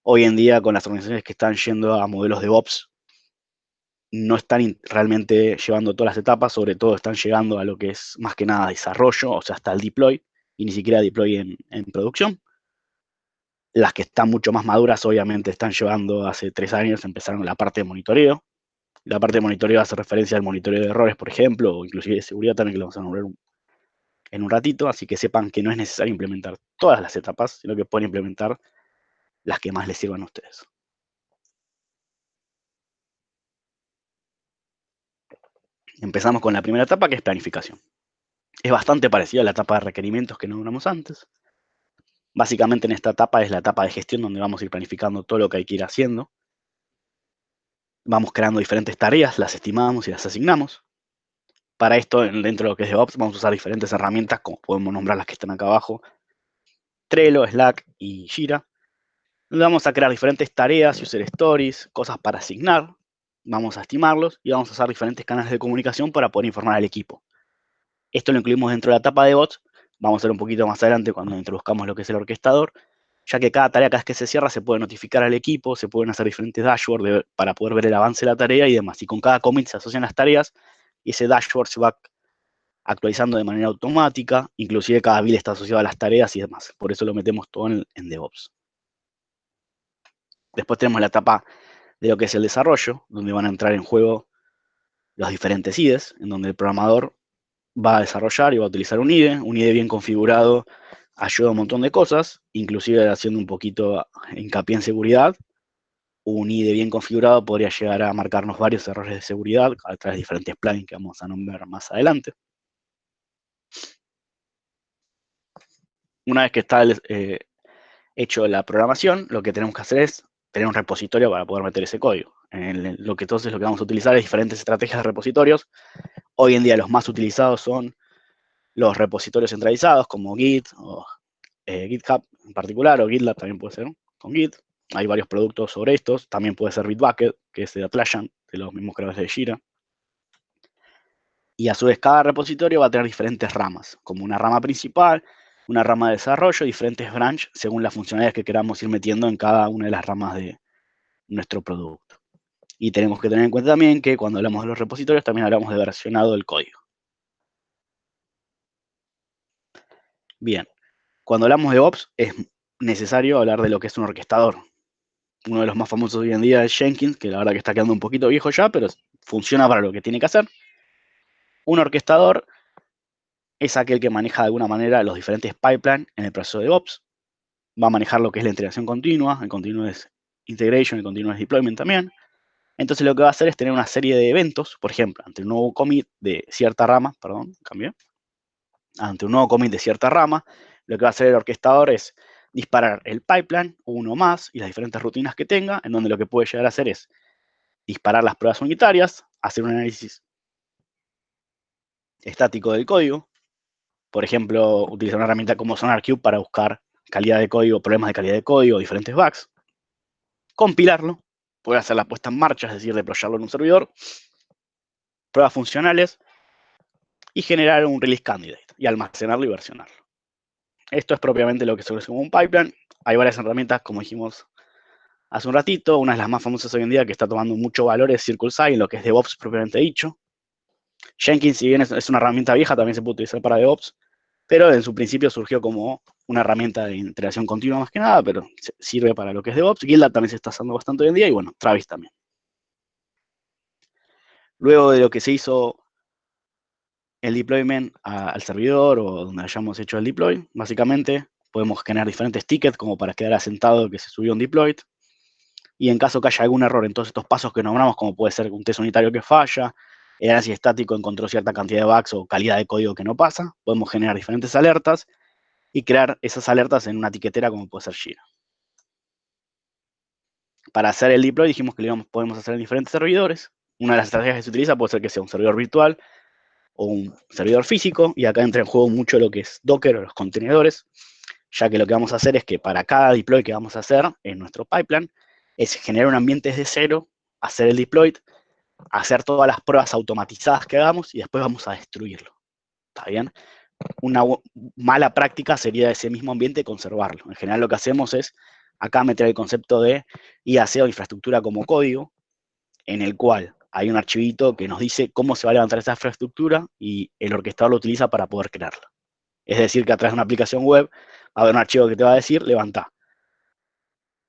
Hoy en día, con las organizaciones que están yendo a modelos de DevOps, no están realmente llevando todas las etapas, sobre todo están llegando a lo que es más que nada desarrollo, o sea, hasta el deploy, y ni siquiera deploy en producción. Las que están mucho más maduras, obviamente, están llevando hace 3 años, empezaron la parte de monitoreo. La parte de monitoreo hace referencia al monitoreo de errores, por ejemplo, o inclusive de seguridad también, que lo vamos a nombrar en un ratito, así que sepan que no es necesario implementar todas las etapas, sino que pueden implementar las que más les sirvan a ustedes. Empezamos con la primera etapa, que es planificación. Es bastante parecida a la etapa de requerimientos que nombramos antes. Básicamente en esta etapa es la etapa de gestión, donde vamos a ir planificando todo lo que hay que ir haciendo. Vamos creando diferentes tareas, las estimamos y las asignamos. Para esto, dentro de lo que es DevOps, vamos a usar diferentes herramientas, como podemos nombrar las que están acá abajo: Trello, Slack y Jira. Vamos a crear diferentes tareas, user stories, cosas para asignar. Vamos a estimarlos y vamos a usar diferentes canales de comunicación para poder informar al equipo. Esto lo incluimos dentro de la etapa de bots. Vamos a ver un poquito más adelante cuando introduzcamos lo que es el orquestador, ya que cada tarea, cada vez que se cierra, se puede notificar al equipo, se pueden hacer diferentes dashboards para poder ver el avance de la tarea y demás. Y con cada commit se asocian las tareas y ese dashboard se va actualizando de manera automática, inclusive cada build está asociado a las tareas y demás. Por eso lo metemos todo en DevOps. Después tenemos la etapa de lo que es el desarrollo, donde van a entrar en juego los diferentes IDEs, en donde el programador va a desarrollar y va a utilizar un IDE bien configurado ayuda a un montón de cosas, inclusive haciendo un poquito hincapié en seguridad. Un IDE bien configurado podría llegar a marcarnos varios errores de seguridad a través de diferentes plugins que vamos a nombrar más adelante. Una vez que está hecho la programación, lo que tenemos que hacer es tener un repositorio para poder meter ese código. Entonces lo que vamos a utilizar es diferentes estrategias de repositorios. Hoy en día los más utilizados son los repositorios centralizados, como Git o GitHub en particular, o GitLab también puede ser con Git. Hay varios productos sobre estos. También puede ser Bitbucket, que es de Atlassian, de los mismos creadores de Jira. Y a su vez cada repositorio va a tener diferentes ramas, como una rama principal, una rama de desarrollo, diferentes branch según las funcionalidades que queramos ir metiendo en cada una de las ramas de nuestro producto. Y tenemos que tener en cuenta también que cuando hablamos de los repositorios también hablamos de versionado del código. Bien, cuando hablamos de Ops es necesario hablar de lo que es un orquestador. Uno de los más famosos hoy en día es Jenkins, que la verdad que está quedando un poquito viejo ya, pero funciona para lo que tiene que hacer. Un orquestador es aquel que maneja de alguna manera los diferentes pipelines en el proceso de Ops. Va a manejar lo que es la integración continua, el continuous integration, el continuous deployment también. Entonces lo que va a hacer es tener una serie de eventos, por ejemplo, ante un nuevo commit de cierta rama, ante un nuevo commit de cierta rama, lo que va a hacer el orquestador es disparar el pipeline, uno más, y las diferentes rutinas que tenga, en donde lo que puede llegar a hacer es disparar las pruebas unitarias, hacer un análisis estático del código, por ejemplo, utilizar una herramienta como SonarQube para buscar calidad de código, problemas de calidad de código, diferentes bugs, compilarlo, poder hacer la puesta en marcha, es decir, deployarlo en un servidor, pruebas funcionales y generar un release candidate y almacenarlo y versionarlo. Esto es propiamente lo que se conoce como un pipeline. Hay varias herramientas, como dijimos hace un ratito. Una de las más famosas hoy en día que está tomando mucho valor es CircleCI, en lo que es DevOps propiamente dicho. Jenkins, si bien es una herramienta vieja, también se puede utilizar para DevOps, pero en su principio surgió como una herramienta de integración continua más que nada, pero sirve para lo que es DevOps. GitLab también se está usando bastante hoy en día y bueno, Travis también. Luego de lo que se hizo el deployment al servidor o donde hayamos hecho el deploy, básicamente podemos generar diferentes tickets como para quedar asentado que se subió un deploy. Y en caso que haya algún error en todos estos pasos que nombramos, como puede ser un test unitario que falla, el análisis estático encontró cierta cantidad de bugs o calidad de código que no pasa, podemos generar diferentes alertas y crear esas alertas en una etiquetera como puede ser Jira. Para hacer el deploy dijimos que lo podemos hacer en diferentes servidores. Una de las estrategias que se utiliza puede ser que sea un servidor virtual o un servidor físico, y acá entra en juego mucho lo que es Docker o los contenedores, ya que lo que vamos a hacer es que para cada deploy que vamos a hacer en nuestro pipeline, es generar un ambiente desde cero, hacer el deploy, hacer todas las pruebas automatizadas que hagamos y después vamos a destruirlo. ¿Está bien? Una mala práctica sería ese mismo ambiente conservarlo. En general lo que hacemos es acá meter el concepto de IAC o infraestructura como código, en el cual hay un archivito que nos dice cómo se va a levantar esa infraestructura y el orquestador lo utiliza para poder crearla. Es decir, que a través de una aplicación web va a haber un archivo que te va a decir, levanta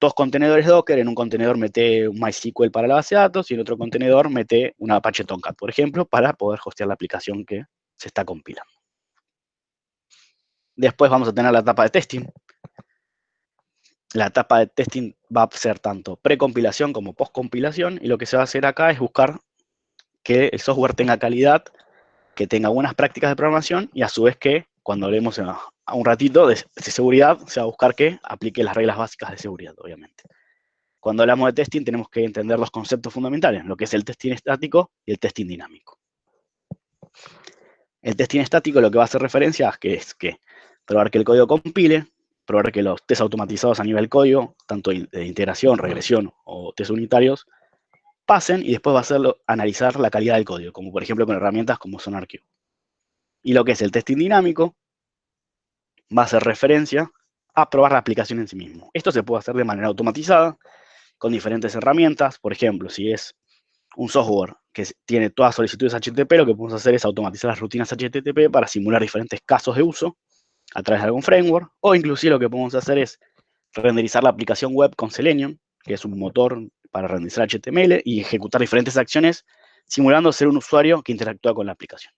2 contenedores Docker, en un contenedor mete un MySQL para la base de datos y en otro contenedor mete una Apache Tomcat, por ejemplo, para poder hostear la aplicación que se está compilando. Después vamos a tener la etapa de testing. La etapa de testing va a ser tanto precompilación como postcompilación, y lo que se va a hacer acá es buscar que el software tenga calidad, que tenga buenas prácticas de programación y a su vez que, cuando hablemos a un ratito de seguridad, se va a buscar que aplique las reglas básicas de seguridad, obviamente. Cuando hablamos de testing tenemos que entender los conceptos fundamentales, lo que es el testing estático y el testing dinámico. El testing estático lo que va a hacer referencia es que probar que el código compile, probar que los test automatizados a nivel código, tanto de integración, regresión o test unitarios, pasen, y después va a hacerlo analizar la calidad del código, como por ejemplo con herramientas como SonarQube. Y lo que es el testing dinámico va a hacer referencia a probar la aplicación en sí mismo. Esto se puede hacer de manera automatizada, con diferentes herramientas. Por ejemplo, si es un software que tiene todas solicitudes HTTP, lo que podemos hacer es automatizar las rutinas HTTP para simular diferentes casos de uso a través de algún framework, o inclusive lo que podemos hacer es renderizar la aplicación web con Selenium, que es un motor para renderizar HTML, y ejecutar diferentes acciones simulando ser un usuario que interactúa con la aplicación.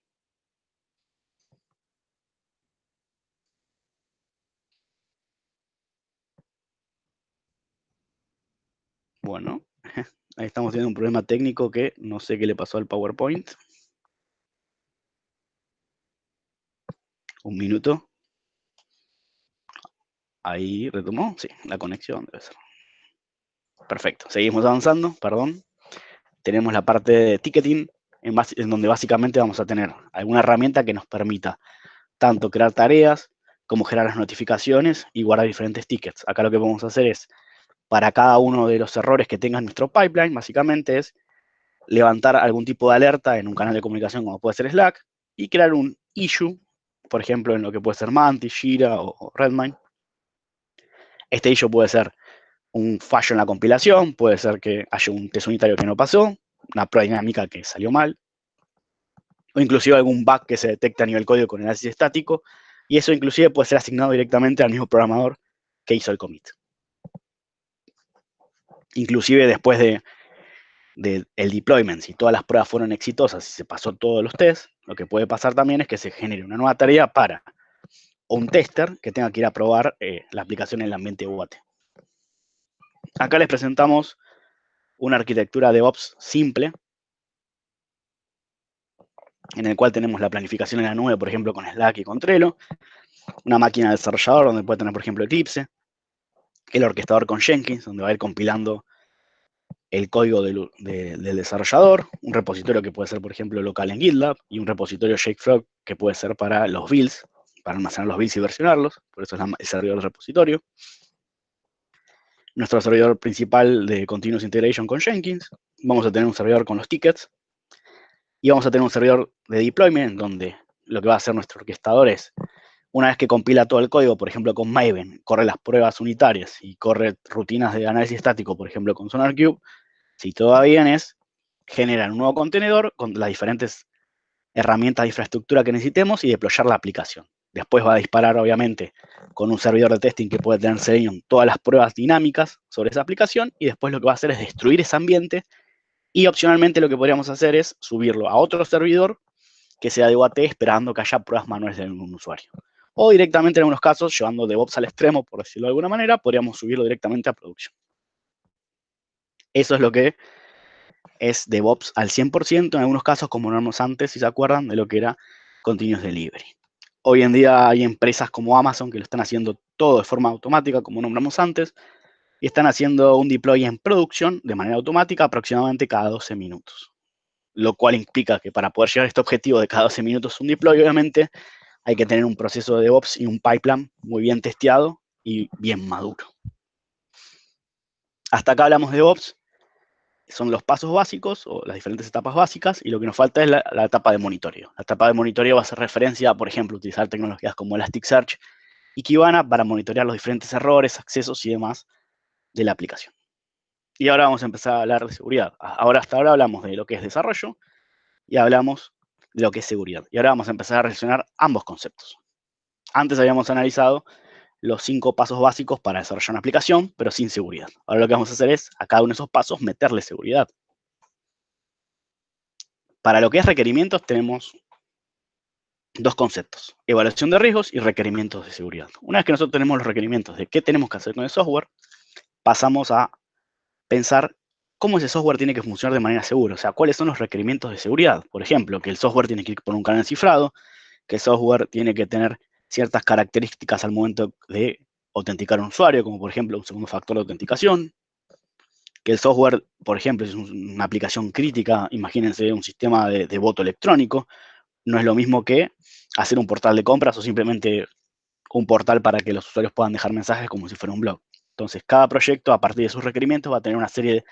Bueno, ahí estamos teniendo un problema técnico que no sé qué le pasó al PowerPoint. Un minuto. Ahí retomó, sí, la conexión debe ser. Perfecto, seguimos avanzando, perdón. Tenemos la parte de ticketing, en donde básicamente vamos a tener alguna herramienta que nos permita tanto crear tareas, como generar las notificaciones y guardar diferentes tickets. Acá lo que vamos a hacer es, para cada uno de los errores que tenga nuestro pipeline, básicamente es levantar algún tipo de alerta en un canal de comunicación como puede ser Slack, y crear un issue por ejemplo, en lo que puede ser Mantis, Jira o Redmine. Este issue puede ser un fallo en la compilación, puede ser que haya un test unitario que no pasó, una prueba dinámica que salió mal, o inclusive algún bug que se detecta a nivel código con análisis estático, y eso inclusive puede ser asignado directamente al mismo programador que hizo el commit. Inclusive después del deployment, si todas las pruebas fueron exitosas y se pasó todos los tests, lo que puede pasar también es que se genere una nueva tarea para un tester que tenga que ir a probar la aplicación en el ambiente UAT. Acá les presentamos una arquitectura DevOps simple, en el cual tenemos la planificación en la nube, por ejemplo, con Slack y con Trello, una máquina de desarrollador donde puede tener, por ejemplo, Eclipse, el orquestador con Jenkins, donde va a ir compilando el código del desarrollador, un repositorio que puede ser, por ejemplo, local en GitLab, y un repositorio JakeFrog que puede ser para los builds, para almacenar los builds y versionarlos, por eso es el servidor del repositorio. Nuestro servidor principal de Continuous Integration con Jenkins, vamos a tener un servidor con los tickets, y vamos a tener un servidor de deployment, donde lo que va a hacer nuestro orquestador es, una vez que compila todo el código, por ejemplo con Maven, corre las pruebas unitarias y corre rutinas de análisis estático, por ejemplo con SonarQube, si todo va bien es generar un nuevo contenedor con las diferentes herramientas de infraestructura que necesitemos y deployar la aplicación. Después va a disparar, obviamente, con un servidor de testing que puede tener Selenium todas las pruebas dinámicas sobre esa aplicación, y después lo que va a hacer es destruir ese ambiente, y opcionalmente lo que podríamos hacer es subirlo a otro servidor que sea de UAT esperando que haya pruebas manuales de un usuario. O directamente en algunos casos, llevando DevOps al extremo, por decirlo de alguna manera, podríamos subirlo directamente a producción. Eso es lo que es DevOps al 100%, en algunos casos, como nombramos antes, si se acuerdan, de lo que era Continuous Delivery. Hoy en día hay empresas como Amazon que lo están haciendo todo de forma automática, como nombramos antes, y están haciendo un deploy en producción de manera automática aproximadamente cada 12 minutos. Lo cual implica que para poder llegar a este objetivo de cada 12 minutos un deploy, obviamente, hay que tener un proceso de DevOps y un pipeline muy bien testeado y bien maduro. Hasta acá hablamos de DevOps, son los pasos básicos o las diferentes etapas básicas, y lo que nos falta es la etapa de monitoreo. La etapa de monitoreo va a hacer referencia a, por ejemplo, utilizar tecnologías como Elasticsearch y Kibana para monitorear los diferentes errores, accesos y demás de la aplicación. Y ahora vamos a empezar a hablar de seguridad. Hasta ahora hablamos de lo que es desarrollo y hablamos de lo que es seguridad. Y ahora vamos a empezar a relacionar ambos conceptos. Antes habíamos analizado los 5 pasos básicos para desarrollar una aplicación, pero sin seguridad. Ahora lo que vamos a hacer es, a cada uno de esos pasos, meterle seguridad. Para lo que es requerimientos, tenemos dos conceptos: evaluación de riesgos y requerimientos de seguridad. Una vez que nosotros tenemos los requerimientos de qué tenemos que hacer con el software, pasamos a pensar cómo ese software tiene que funcionar de manera segura. O sea, cuáles son los requerimientos de seguridad. Por ejemplo, que el software tiene que ir por un canal cifrado, que el software tiene que tener ciertas características al momento de autenticar a un usuario, como por ejemplo un segundo factor de autenticación, que el software, por ejemplo, es una aplicación crítica, imagínense un sistema de voto electrónico, no es lo mismo que hacer un portal de compras o simplemente un portal para que los usuarios puedan dejar mensajes como si fuera un blog. Entonces, cada proyecto, a partir de sus requerimientos, va a tener una serie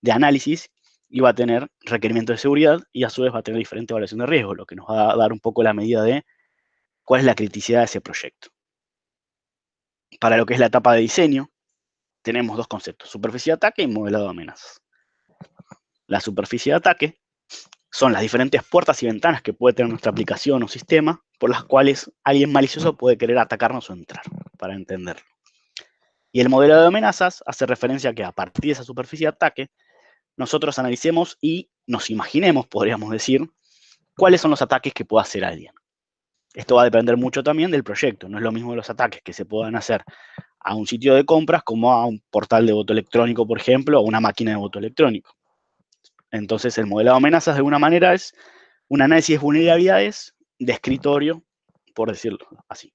de análisis y va a tener requerimientos de seguridad, y a su vez va a tener diferente evaluación de riesgo, lo que nos va a dar un poco la medida de cuál es la criticidad de ese proyecto. Para lo que es la etapa de diseño, tenemos dos conceptos: superficie de ataque y modelado de amenazas. La superficie de ataque son las diferentes puertas y ventanas que puede tener nuestra aplicación o sistema, por las cuales alguien malicioso puede querer atacarnos o entrar, para entenderlo. Y el modelo de amenazas hace referencia a que a partir de esa superficie de ataque, nosotros analicemos y nos imaginemos, podríamos decir, cuáles son los ataques que puede hacer alguien. Esto va a depender mucho también del proyecto. No es lo mismo los ataques que se puedan hacer a un sitio de compras como a un portal de voto electrónico, por ejemplo, o una máquina de voto electrónico. Entonces, el modelado de amenazas, de alguna manera, es un análisis de vulnerabilidades de escritorio, por decirlo así.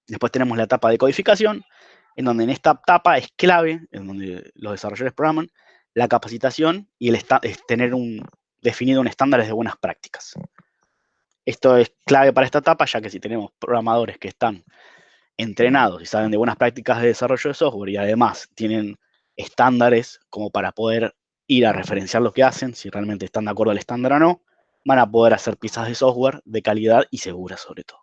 Después tenemos la etapa de codificación, en donde en esta etapa es clave, en donde los desarrolladores programan, la capacitación y tener definido un estándar de buenas prácticas. Esto es clave para esta etapa, ya que si tenemos programadores que están entrenados y saben de buenas prácticas de desarrollo de software, y además tienen estándares como para poder ir a referenciar lo que hacen, si realmente están de acuerdo al estándar o no, van a poder hacer piezas de software de calidad y seguras sobre todo.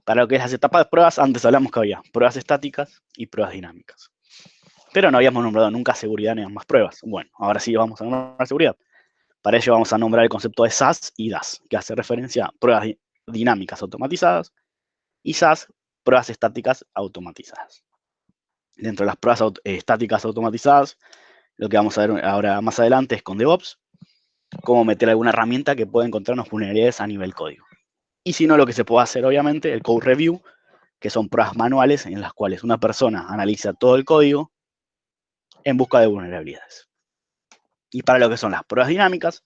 Para lo que es las etapas de pruebas, antes hablamos que había pruebas estáticas y pruebas dinámicas. Pero no habíamos nombrado nunca seguridad ni más pruebas. Bueno, ahora sí vamos a nombrar seguridad. Para ello vamos a nombrar el concepto de SAS y DAS, que hace referencia a pruebas dinámicas automatizadas y SAS, pruebas estáticas automatizadas. Dentro de las pruebas estáticas automatizadas, lo que vamos a ver ahora más adelante es con DevOps, cómo meter alguna herramienta que pueda encontrarnos vulnerabilidades a nivel código. Y si no, lo que se puede hacer, obviamente, el Code Review, que son pruebas manuales en las cuales una persona analiza todo el código en busca de vulnerabilidades. Y para lo que son las pruebas dinámicas,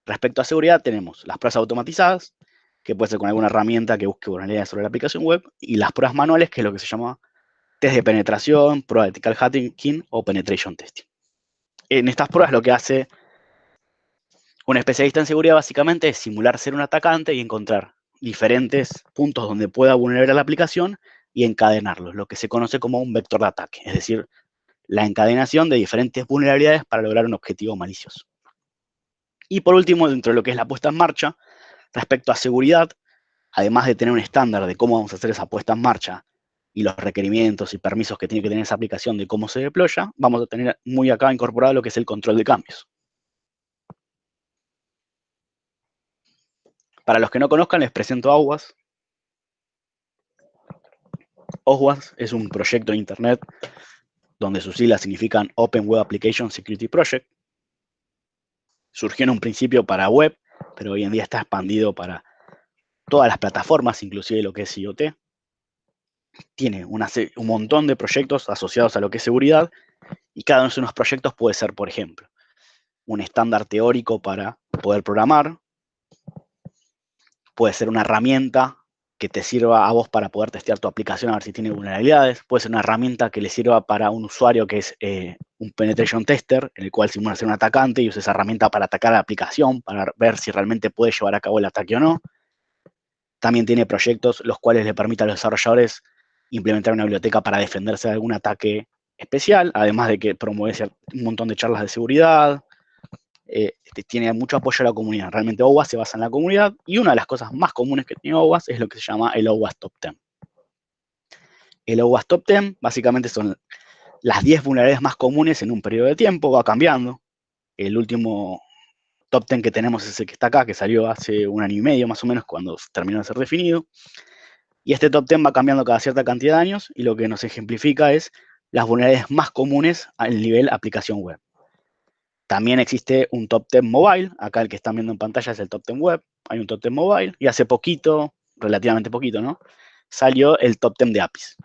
respecto a seguridad, tenemos las pruebas automatizadas, que puede ser con alguna herramienta que busque vulnerabilidades sobre la aplicación web, y las pruebas manuales, que es lo que se llama test de penetración, prueba de ethical hacking o penetration testing. En estas pruebas lo que hace un especialista en seguridad básicamente es simular ser un atacante y encontrar diferentes puntos donde pueda vulnerar la aplicación y encadenarlos, lo que se conoce como un vector de ataque, es decir, la encadenación de diferentes vulnerabilidades para lograr un objetivo malicioso. Y por último, dentro de lo que es la puesta en marcha, respecto a seguridad, además de tener un estándar de cómo vamos a hacer esa puesta en marcha y los requerimientos y permisos que tiene que tener esa aplicación de cómo se deploya, vamos a tener muy acá incorporado lo que es el control de cambios. Para los que no conozcan, les presento OWASP. OWASP es un proyecto de Internet donde sus siglas significan Open Web Application Security Project. Surgió en un principio para web, pero hoy en día está expandido para todas las plataformas, inclusive lo que es IoT. Tiene un montón de proyectos asociados a lo que es seguridad, y cada uno de esos proyectos puede ser, por ejemplo, un estándar teórico para poder programar, puede ser una herramienta que te sirva a vos para poder testear tu aplicación a ver si tiene vulnerabilidades, puede ser una herramienta que le sirva para un usuario que es un penetration tester, en el cual simula ser un atacante y usa esa herramienta para atacar a la aplicación, para ver si realmente puede llevar a cabo el ataque o no. También tiene proyectos los cuales le permiten a los desarrolladores implementar una biblioteca para defenderse de algún ataque especial, además de que promueve un montón de charlas de seguridad. Tiene mucho apoyo a la comunidad. Realmente OWASP se basa en la comunidad, y una de las cosas más comunes que tiene OWASP es lo que se llama el OWASP Top 10. El OWASP Top 10 básicamente son las 10 vulnerabilidades más comunes en un periodo de tiempo, va cambiando. El último Top 10 que tenemos es el que está acá, que salió hace un año y medio más o menos, cuando terminó de ser definido. Y este Top 10 va cambiando cada cierta cantidad de años, y lo que nos ejemplifica es las vulnerabilidades más comunes al nivel aplicación web. También existe un Top 10 Mobile, acá el que están viendo en pantalla es el Top 10 Web, hay un Top 10 Mobile, y hace poquito, relativamente poquito, ¿no?, salió el Top 10 de APIs.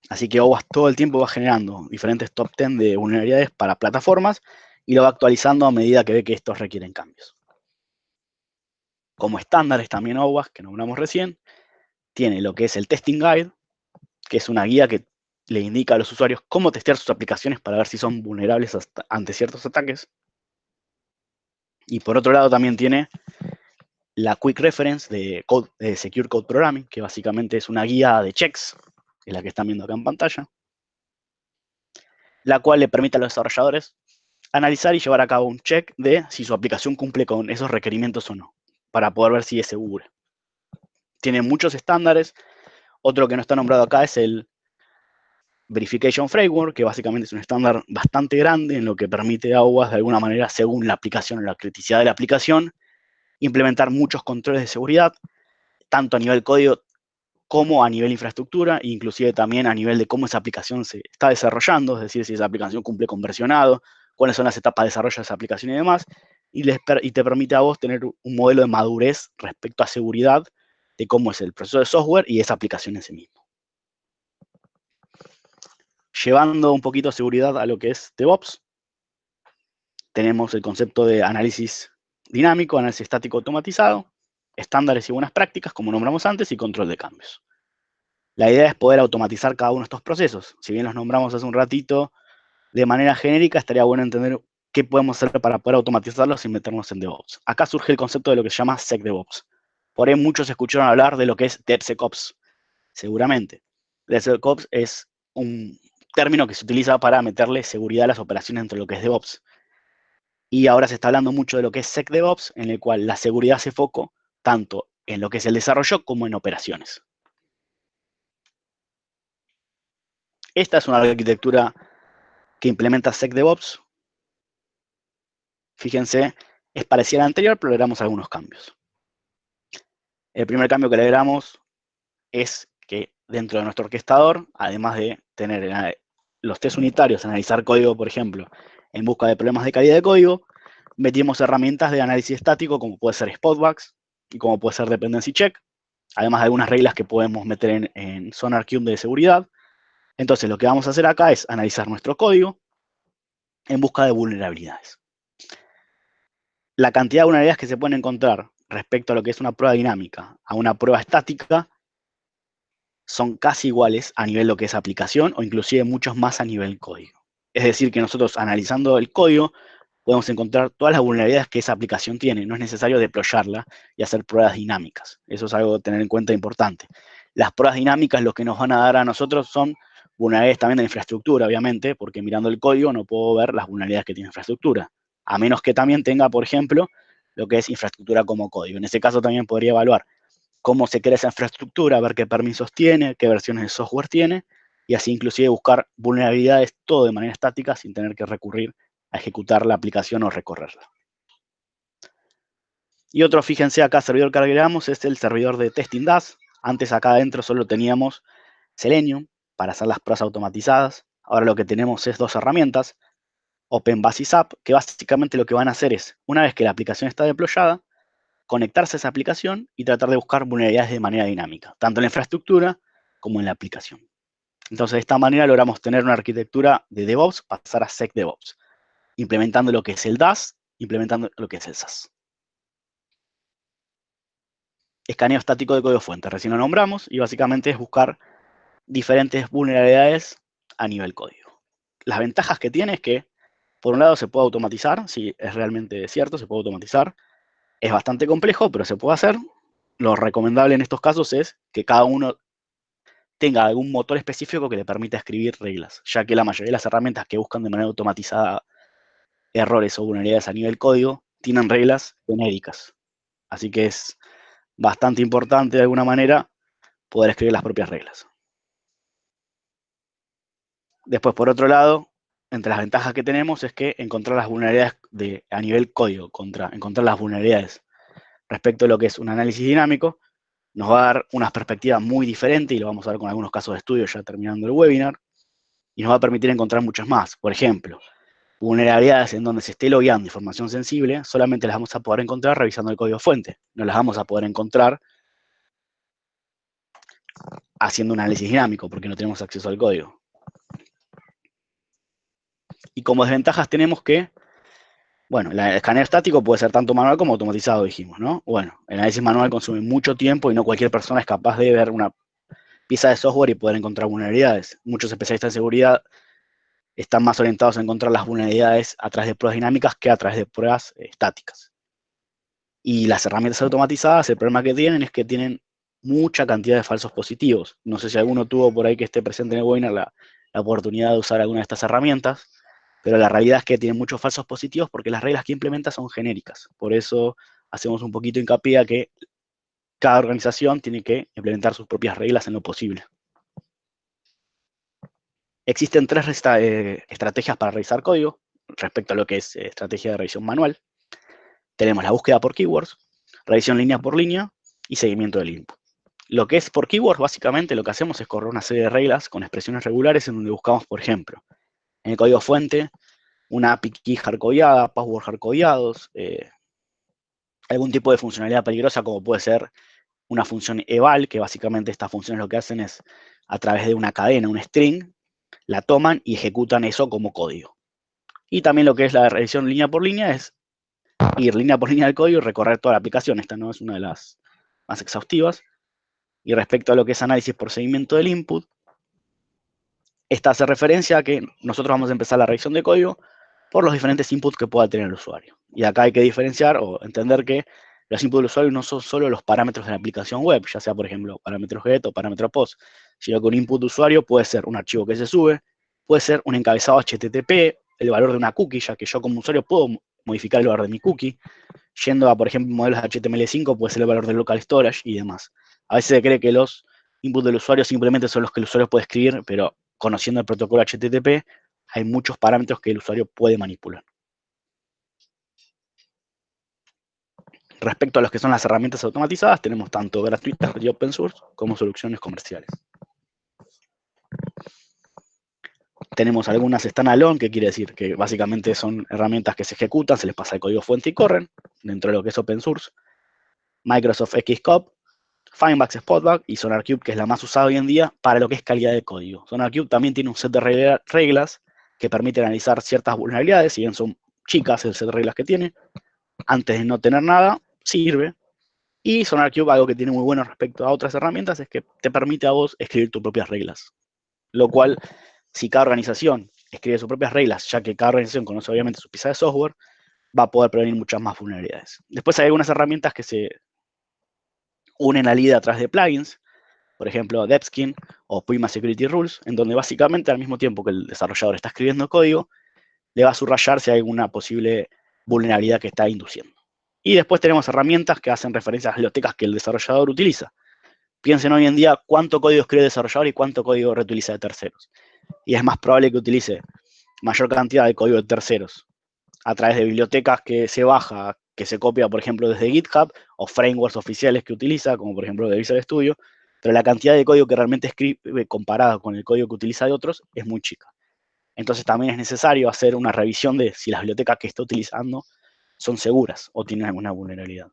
Así que OWASP todo el tiempo va generando diferentes Top 10 de vulnerabilidades para plataformas, y lo va actualizando a medida que ve que estos requieren cambios. Como estándares también OWASP, que nombramos recién, tiene lo que es el Testing Guide, que es una guía que le indica a los usuarios cómo testear sus aplicaciones para ver si son vulnerables ante ciertos ataques. Y por otro lado también tiene la Quick Reference de Secure Code Programming, que básicamente es una guía de checks, que es la que están viendo acá en pantalla, la cual le permite a los desarrolladores analizar y llevar a cabo un check de si su aplicación cumple con esos requerimientos o no, para poder ver si es segura. Tiene muchos estándares. Otro que no está nombrado acá es el Verification Framework, que básicamente es un estándar bastante grande en lo que permite a OWASP de alguna manera, según la aplicación o la criticidad de la aplicación, implementar muchos controles de seguridad, tanto a nivel código como a nivel infraestructura, inclusive también a nivel de cómo esa aplicación se está desarrollando, es decir, si esa aplicación cumple con versionado, cuáles son las etapas de desarrollo de esa aplicación y demás, y te permite a vos tener un modelo de madurez respecto a seguridad de cómo es el proceso de software y esa aplicación en sí mismo. Llevando un poquito de seguridad a lo que es DevOps, tenemos el concepto de análisis dinámico, análisis estático automatizado, estándares y buenas prácticas, como nombramos antes, y control de cambios. La idea es poder automatizar cada uno de estos procesos. Si bien los nombramos hace un ratito de manera genérica, estaría bueno entender qué podemos hacer para poder automatizarlos sin meternos en DevOps. Acá surge el concepto de lo que se llama SecDevOps. Por ahí muchos escucharon hablar de lo que es DevSecOps, seguramente. DevSecOps es un término que se utiliza para meterle seguridad a las operaciones dentro de lo que es DevOps. Y ahora se está hablando mucho de lo que es SecDevOps, en el cual la seguridad hace foco tanto en lo que es el desarrollo como en operaciones. Esta es una arquitectura que implementa SecDevOps. Fíjense, es parecida a la anterior, pero agregamos algunos cambios. El primer cambio que le agregamos es que dentro de nuestro orquestador, además de tener los test unitarios, analizar código, por ejemplo, en busca de problemas de calidad de código, metimos herramientas de análisis estático como puede ser Spotbox y como puede ser Dependency Check, además de algunas reglas que podemos meter en SonarQube de seguridad. Entonces lo que vamos a hacer acá es analizar nuestro código en busca de vulnerabilidades. La cantidad de vulnerabilidades que se pueden encontrar respecto a lo que es una prueba dinámica a una prueba estática son casi iguales a nivel lo que es aplicación o inclusive muchos más a nivel código. Es decir, que nosotros analizando el código podemos encontrar todas las vulnerabilidades que esa aplicación tiene. No es necesario deployarla y hacer pruebas dinámicas. Eso es algo a tener en cuenta importante. Las pruebas dinámicas lo que nos van a dar a nosotros son vulnerabilidades también de infraestructura, obviamente, porque mirando el código no puedo ver las vulnerabilidades que tiene infraestructura. A menos que también tenga, por ejemplo, lo que es infraestructura como código. En ese caso también podría evaluar cómo se crea esa infraestructura, ver qué permisos tiene, qué versiones de software tiene, y así inclusive buscar vulnerabilidades todo de manera estática sin tener que recurrir a ejecutar la aplicación o recorrerla. Y otro, fíjense acá, servidor que agregamos es el servidor de testing DAS. Antes acá adentro solo teníamos Selenium para hacer las pruebas automatizadas. Ahora lo que tenemos es dos herramientas, OpenBasis App, que básicamente lo que van a hacer es, una vez que la aplicación está deployada, conectarse a esa aplicación y tratar de buscar vulnerabilidades de manera dinámica, tanto en la infraestructura como en la aplicación. Entonces, de esta manera logramos tener una arquitectura de DevOps, pasar a SecDevOps, implementando lo que es el DAS, implementando lo que es el SAS. Escaneo estático de código fuente, recién lo nombramos, y básicamente es buscar diferentes vulnerabilidades a nivel código. Las ventajas que tiene es que, por un lado, se puede automatizar, si es realmente cierto, se puede automatizar. Es bastante complejo, pero se puede hacer. Lo recomendable en estos casos es que cada uno tenga algún motor específico que le permita escribir reglas, ya que la mayoría de las herramientas que buscan de manera automatizada errores o vulnerabilidades a nivel código tienen reglas genéricas. Así que es bastante importante de alguna manera poder escribir las propias reglas. Después, por otro lado, entre las ventajas que tenemos es que encontrar las vulnerabilidades a nivel código, encontrar las vulnerabilidades respecto a lo que es un análisis dinámico, nos va a dar una perspectiva muy diferente, y lo vamos a ver con algunos casos de estudio ya terminando el webinar, y nos va a permitir encontrar muchas más. Por ejemplo, vulnerabilidades en donde se esté logueando información sensible, solamente las vamos a poder encontrar revisando el código fuente. No las vamos a poder encontrar haciendo un análisis dinámico, porque no tenemos acceso al código. Y como desventajas tenemos que, bueno, el escaneo estático puede ser tanto manual como automatizado, dijimos, ¿no? Bueno, el análisis manual consume mucho tiempo y no cualquier persona es capaz de ver una pieza de software y poder encontrar vulnerabilidades. Muchos especialistas en seguridad están más orientados a encontrar las vulnerabilidades a través de pruebas dinámicas que a través de pruebas estáticas. Y las herramientas automatizadas, el problema que tienen es que tienen mucha cantidad de falsos positivos. No sé si alguno tuvo por ahí que esté presente en el webinar la oportunidad de usar alguna de estas herramientas, pero la realidad es que tienen muchos falsos positivos porque las reglas que implementa son genéricas. Por eso hacemos un poquito hincapié a que cada organización tiene que implementar sus propias reglas en lo posible. Existen tres estrategias para revisar código respecto a lo que es estrategia de revisión manual. Tenemos la búsqueda por keywords, revisión línea por línea y seguimiento del input. Lo que es por keywords, básicamente lo que hacemos es correr una serie de reglas con expresiones regulares en donde buscamos, por ejemplo, en el código fuente, una API key hardcodeada, password hardcodeados, algún tipo de funcionalidad peligrosa como puede ser una función eval, que básicamente estas funciones lo que hacen es, a través de una cadena, un string, la toman y ejecutan eso como código. Y también lo que es la revisión línea por línea es ir línea por línea del código y recorrer toda la aplicación. Esta no es una de las más exhaustivas. Y respecto a lo que es análisis por seguimiento del input, esta hace referencia a que nosotros vamos a empezar la revisión de código por los diferentes inputs que pueda tener el usuario. Y acá hay que diferenciar o entender que los inputs del usuario no son solo los parámetros de la aplicación web, ya sea, por ejemplo, parámetros get o parámetros post, sino que un input de usuario puede ser un archivo que se sube, puede ser un encabezado HTTP, el valor de una cookie, ya que yo como usuario puedo modificar el valor de mi cookie, Yendo a, por ejemplo, modelos de HTML5, puede ser el valor del local storage y demás. A veces se cree que los inputs del usuario simplemente son los que el usuario puede escribir, pero conociendo el protocolo HTTP, hay muchos parámetros que el usuario puede manipular. Respecto a los que son las herramientas automatizadas, tenemos tanto gratuitas y open source como soluciones comerciales. Tenemos algunas standalone, que quiere decir que básicamente son herramientas que se ejecutan, se les pasa el código fuente y corren, dentro de lo que es open source. Microsoft Xcode, Fineback, Spotback y SonarQube, que es la más usada hoy en día para lo que es calidad de código. SonarQube también tiene un set de reglas que permite analizar ciertas vulnerabilidades, si bien son chicas el set de reglas que tiene, antes de no tener nada, sirve. Y SonarQube, algo que tiene muy bueno respecto a otras herramientas, es que te permite a vos escribir tus propias reglas. Lo cual, si cada organización escribe sus propias reglas, ya que cada organización conoce obviamente su pieza de software, va a poder prevenir muchas más vulnerabilidades. Después hay algunas herramientas que se unen a la línea a través de plugins, por ejemplo, Devskin o Puma Security Rules, en donde básicamente al mismo tiempo que el desarrollador está escribiendo código, le va a subrayar si hay alguna posible vulnerabilidad que está induciendo. Y después tenemos herramientas que hacen referencia a las bibliotecas que el desarrollador utiliza. Piensen hoy en día cuánto código escribe el desarrollador y cuánto código reutiliza de terceros. Y es más probable que utilice mayor cantidad de código de terceros a través de bibliotecas que se baja, que se copia, por ejemplo, desde GitHub, o frameworks oficiales que utiliza, como por ejemplo de Visual Studio, pero la cantidad de código que realmente escribe comparada con el código que utiliza de otros es muy chica. Entonces también es necesario hacer una revisión de si las bibliotecas que está utilizando son seguras o tienen alguna vulnerabilidad.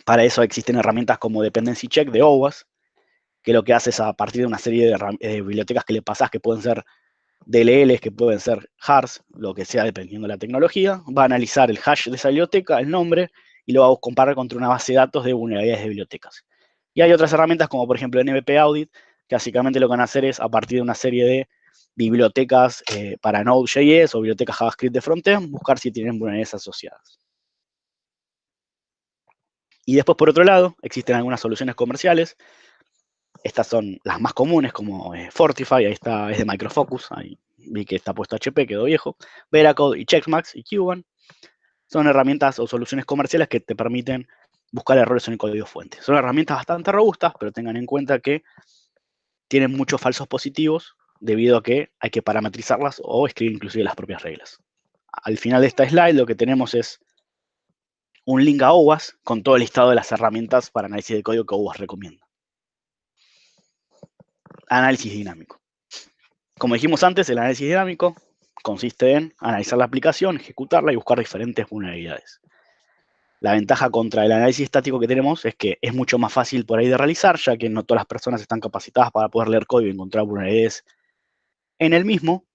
Para eso existen herramientas como Dependency Check de OWASP, que lo que hace es a partir de una serie de bibliotecas que le pasás, que pueden ser DLLs, que pueden ser hars, lo que sea dependiendo de la tecnología, va a analizar el hash de esa biblioteca, el nombre, y lo va a comparar contra una base de datos de vulnerabilidades de bibliotecas. Y hay otras herramientas como por ejemplo NBP Audit, que básicamente lo que van a hacer es a partir de una serie de bibliotecas para Node.js o bibliotecas JavaScript de frontend, buscar si tienen vulnerabilidades asociadas. Y después, por otro lado, existen algunas soluciones comerciales. Estas son las más comunes, como Fortify, ahí está, es de Micro Focus, ahí vi que está puesto HP, quedó viejo. Veracode y Checkmax y Cuban son herramientas o soluciones comerciales que te permiten buscar errores en el código fuente. Son herramientas bastante robustas, pero tengan en cuenta que tienen muchos falsos positivos debido a que hay que parametrizarlas o escribir inclusive las propias reglas. Al final de esta slide lo que tenemos es un link a OWASP con todo el listado de las herramientas para análisis de código que OWASP recomienda. Análisis dinámico. Como dijimos antes, el análisis dinámico consiste en analizar la aplicación, ejecutarla y buscar diferentes vulnerabilidades. La ventaja contra el análisis estático que tenemos es que es mucho más fácil por ahí de realizar, ya que no todas las personas están capacitadas para poder leer código y encontrar vulnerabilidades en el mismo.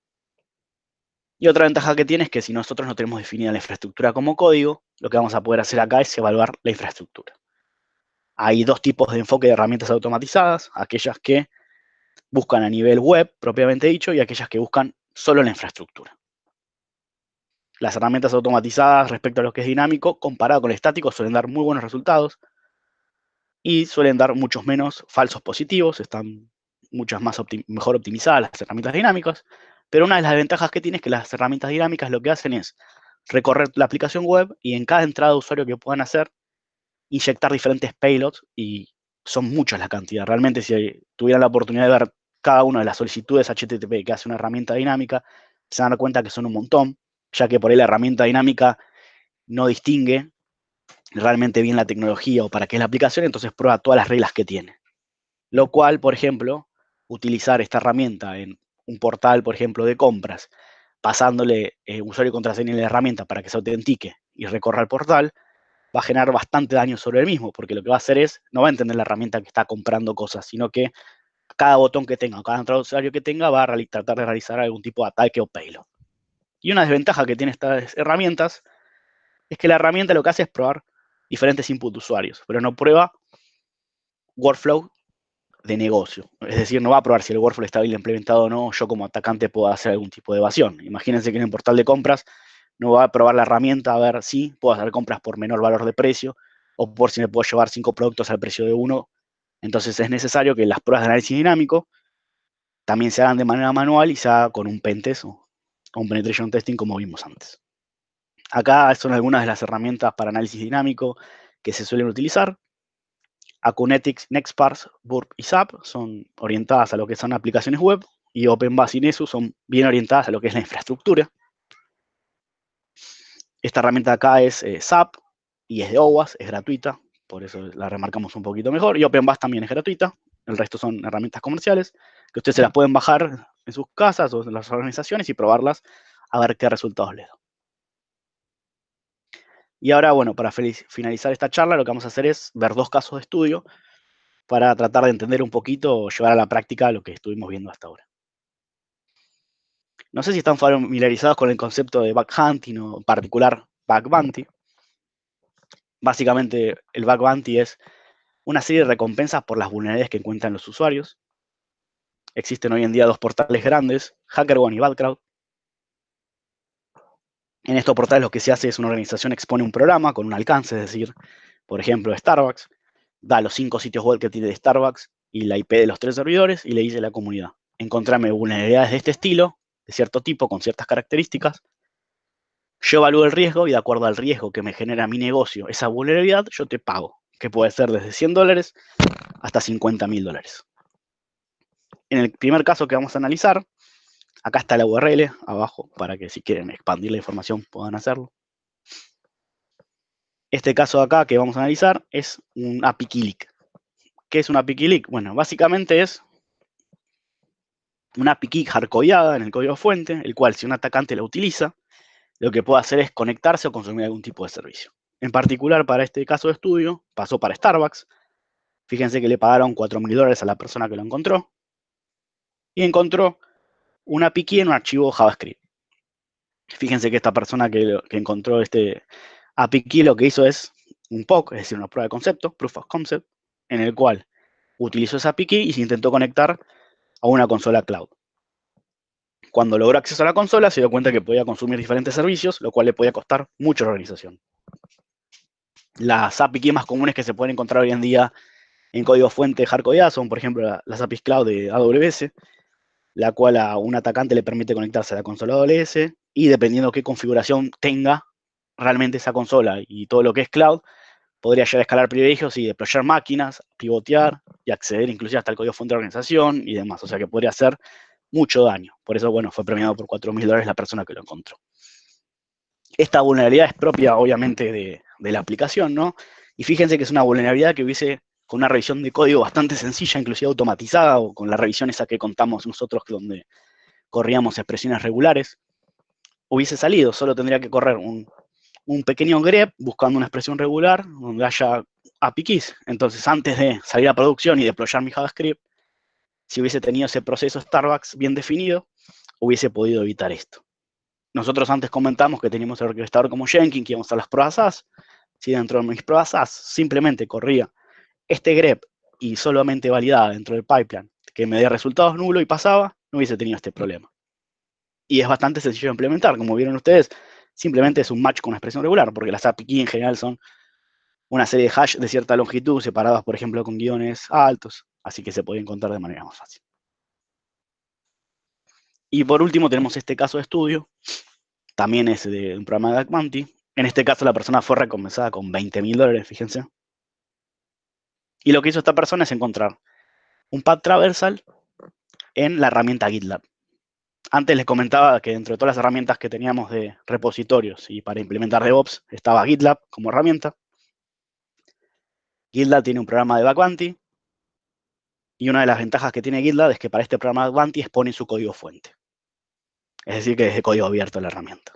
Y otra ventaja que tiene es que si nosotros no tenemos definida la infraestructura como código, lo que vamos a poder hacer acá es evaluar la infraestructura. Hay dos tipos de enfoque de herramientas automatizadas, aquellas que buscan a nivel web, propiamente dicho, y aquellas que buscan solo la infraestructura. Las herramientas automatizadas respecto a lo que es dinámico, comparado con el estático, suelen dar muy buenos resultados y suelen dar muchos menos falsos positivos, están muchas más mejor optimizadas las herramientas dinámicas, pero una de las ventajas que tiene es que las herramientas dinámicas lo que hacen es recorrer la aplicación web y en cada entrada de usuario que puedan hacer, inyectar diferentes payloads y son muchas la cantidad. Realmente si tuvieran la oportunidad de ver cada una de las solicitudes HTTP que hace una herramienta dinámica, se dan cuenta que son un montón, ya que por ahí la herramienta dinámica no distingue realmente bien la tecnología o para qué es la aplicación, entonces prueba todas las reglas que tiene. Lo cual, por ejemplo, utilizar esta herramienta en un portal, por ejemplo, de compras, pasándole usuario y contraseña en la herramienta para que se autentique y recorra el portal, va a generar bastante daño sobre el mismo, porque lo que va a hacer es, no va a entender la herramienta que está comprando cosas, sino que cada botón que tenga o cada entrada de usuario que tenga va a tratar de realizar algún tipo de ataque o payload. Y una desventaja que tiene estas herramientas es que la herramienta lo que hace es probar diferentes input de usuarios, pero no prueba workflow de negocio. Es decir, no va a probar si el workflow está bien implementado o no, yo como atacante puedo hacer algún tipo de evasión. Imagínense que en el portal de compras no va a probar la herramienta a ver si puedo hacer compras por menor valor de precio o por si me puedo llevar 5 productos al precio de uno. Entonces es necesario que las pruebas de análisis dinámico también se hagan de manera manual y se haga con un pentest o un penetration testing como vimos antes. Acá son algunas de las herramientas para análisis dinámico que se suelen utilizar. Akunetics, NextParse, Burp y SAP son orientadas a lo que son aplicaciones web, y OpenBase y Nessus son bien orientadas a lo que es la infraestructura. Esta herramienta acá es SAP y es de OWASP, es gratuita, por eso la remarcamos un poquito mejor. Y OpenBase también es gratuita. El resto son herramientas comerciales que ustedes se las pueden bajar en sus casas o en las organizaciones y probarlas a ver qué resultados les da. Y ahora, bueno, para finalizar esta charla, lo que vamos a hacer es ver 2 casos de estudio para tratar de entender un poquito o llevar a la práctica lo que estuvimos viendo hasta ahora. No sé si están familiarizados con el concepto de bug hunting o en particular bug bounty. Básicamente, el bug bounty es una serie de recompensas por las vulnerabilidades que encuentran los usuarios. Existen hoy en día 2 portales grandes, HackerOne y BadCrowd. En estos portales lo que se hace es una organización expone un programa con un alcance, es decir, por ejemplo, Starbucks, da los 5 sitios web que tiene de Starbucks y la IP de los 3 servidores y le dice a la comunidad: encontrame vulnerabilidades de este estilo, de cierto tipo, con ciertas características. Yo evalúo el riesgo y de acuerdo al riesgo que me genera mi negocio esa vulnerabilidad, yo te pago, que puede ser desde $100 hasta $50.000. En el primer caso que vamos a analizar, acá está la URL abajo para que si quieren expandir la información puedan hacerlo. Este caso de acá que vamos a analizar es un API Key Leak. ¿Qué es un API Key Leak? Bueno, básicamente es una API Key hardcodeada en el código fuente, el cual si un atacante la utiliza, lo que puede hacer es conectarse o consumir algún tipo de servicio. En particular, para este caso de estudio, pasó para Starbucks. Fíjense que le pagaron $4.000 a la persona que lo encontró. Y encontró una API Key en un archivo JavaScript. Fíjense que esta persona que encontró este API Key lo que hizo es un POC, es decir, una prueba de concepto, Proof of Concept, en el cual utilizó esa API Key y se intentó conectar a una consola cloud. Cuando logró acceso a la consola, se dio cuenta que podía consumir diferentes servicios, lo cual le podía costar mucho a la organización. Las API Key más comunes que se pueden encontrar hoy en día en código fuente hardcodeadas son, por ejemplo, las APIs Cloud de AWS, la cual a un atacante le permite conectarse a la consola AWS y dependiendo qué configuración tenga realmente esa consola y todo lo que es cloud, podría llegar a escalar privilegios y deployar máquinas, pivotear y acceder inclusive hasta el código fuente de organización y demás. O sea que podría hacer mucho daño. Por eso, bueno, fue premiado por $4.000 la persona que lo encontró. Esta vulnerabilidad es propia, obviamente, de la aplicación, ¿no? Y fíjense que es una vulnerabilidad que hubiese, con una revisión de código bastante sencilla, inclusive automatizada, o con la revisión esa que contamos nosotros, donde corríamos expresiones regulares, hubiese salido. Solo tendría que correr un pequeño grep buscando una expresión regular donde haya API keys. Entonces, antes de salir a producción y deployar mi JavaScript, si hubiese tenido ese proceso Starbucks bien definido, hubiese podido evitar esto. Nosotros antes comentamos que teníamos el orquestador como Jenkins, que íbamos a las pruebas SAS. Si dentro de mis pruebas SAS simplemente corría este grep y solamente validaba dentro del pipeline que me dé resultados nulos y pasaba, no hubiese tenido este problema. Y es bastante sencillo de implementar. Como vieron ustedes, simplemente es un match con una expresión regular, porque las API key en general son una serie de hash de cierta longitud, separadas, por ejemplo, con guiones altos, así que se puede encontrar de manera más fácil. Y por último tenemos este caso de estudio, también es de un programa de bug bounty. En este caso la persona fue recompensada con $20.000, fíjense. Y lo que hizo esta persona es encontrar un path traversal en la herramienta GitLab. Antes les comentaba que dentro de todas las herramientas que teníamos de repositorios y para implementar DevOps estaba GitLab como herramienta. GitLab tiene un programa de bug bounty y una de las ventajas que tiene GitLab es que para este programa de bug bounty expone su código fuente. Es decir, que es de código abierto la herramienta.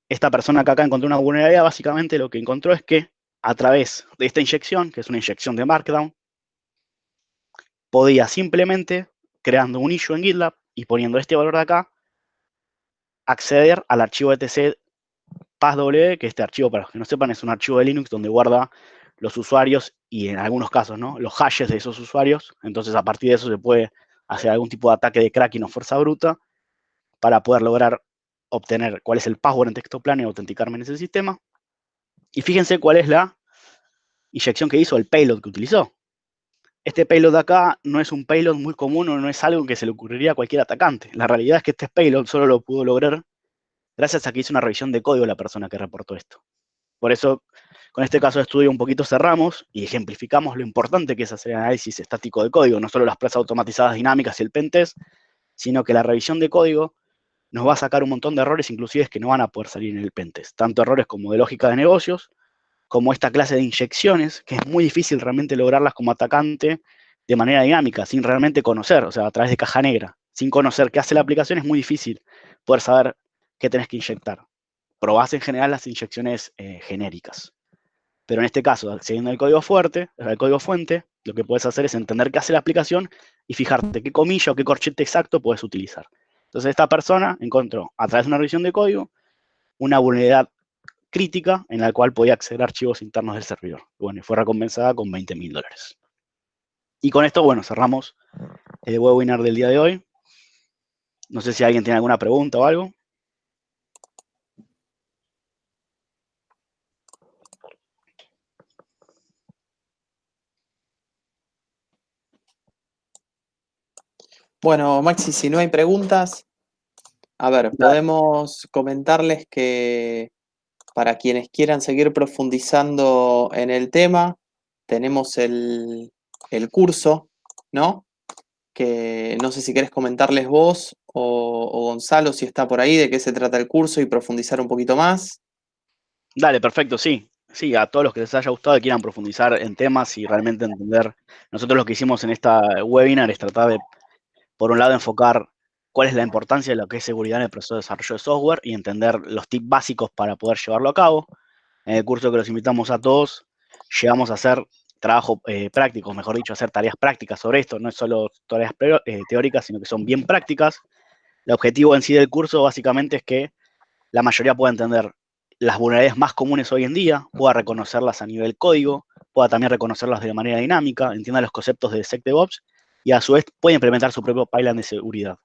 Esta persona que acá encontró una vulnerabilidad, básicamente lo que encontró es que a través de esta inyección, que es una inyección de Markdown, podía simplemente, creando un issue en GitLab y poniendo este valor de acá, acceder al archivo etc passw, que este archivo, para los que no sepan, es un archivo de Linux donde guarda los usuarios y en algunos casos, ¿no?, los hashes de esos usuarios. Entonces, a partir de eso se puede hacer algún tipo de ataque de cracking o fuerza bruta para poder lograr obtener cuál es el password en texto plano y autenticarme en ese sistema. Y fíjense cuál es la inyección que hizo, el payload que utilizó. Este payload de acá no es un payload muy común o no es algo que se le ocurriría a cualquier atacante. La realidad es que este payload solo lo pudo lograr gracias a que hizo una revisión de código la persona que reportó esto. Por eso, con este caso de estudio un poquito cerramos y ejemplificamos lo importante que es hacer análisis estático de código, no solo las pruebas automatizadas dinámicas y el pentest, sino que la revisión de código nos va a sacar un montón de errores, inclusive que no van a poder salir en el pentest. Tanto errores como de lógica de negocios, como esta clase de inyecciones, que es muy difícil realmente lograrlas como atacante de manera dinámica, sin realmente conocer, o sea, a través de caja negra. Sin conocer qué hace la aplicación es muy difícil poder saber qué tenés que inyectar. Probás en general las inyecciones genéricas. Pero en este caso, accediendo al código fuente, lo que puedes hacer es entender qué hace la aplicación y fijarte qué comilla o qué corchete exacto puedes utilizar. Entonces esta persona encontró, a través de una revisión de código, una vulnerabilidad crítica en la cual podía acceder a archivos internos del servidor. Bueno, y fue recompensada con $20.000. Y con esto, bueno, cerramos el webinar del día de hoy. No sé si alguien tiene alguna pregunta o algo. Bueno, Maxi, si no hay preguntas, a ver, podemos comentarles que para quienes quieran seguir profundizando en el tema, tenemos el curso, ¿no? Que no sé si querés comentarles vos o Gonzalo, si está por ahí, de qué se trata el curso y profundizar un poquito más. Dale, perfecto, sí. Sí, a todos los que les haya gustado y quieran profundizar en temas y realmente entender. Nosotros lo que hicimos en esta webinar es tratar de, por un lado, enfocar cuál es la importancia de lo que es seguridad en el proceso de desarrollo de software y entender los tips básicos para poder llevarlo a cabo. En el curso que los invitamos a todos, llegamos a hacer trabajo práctico, mejor dicho, hacer tareas prácticas sobre esto. No es solo tareas teóricas, sino que son bien prácticas. El objetivo en sí del curso básicamente es que la mayoría pueda entender las vulnerabilidades más comunes hoy en día, pueda reconocerlas a nivel código, pueda también reconocerlas de manera dinámica, entienda los conceptos de SecDevOps y a su vez pueda implementar su propio pipeline de seguridad.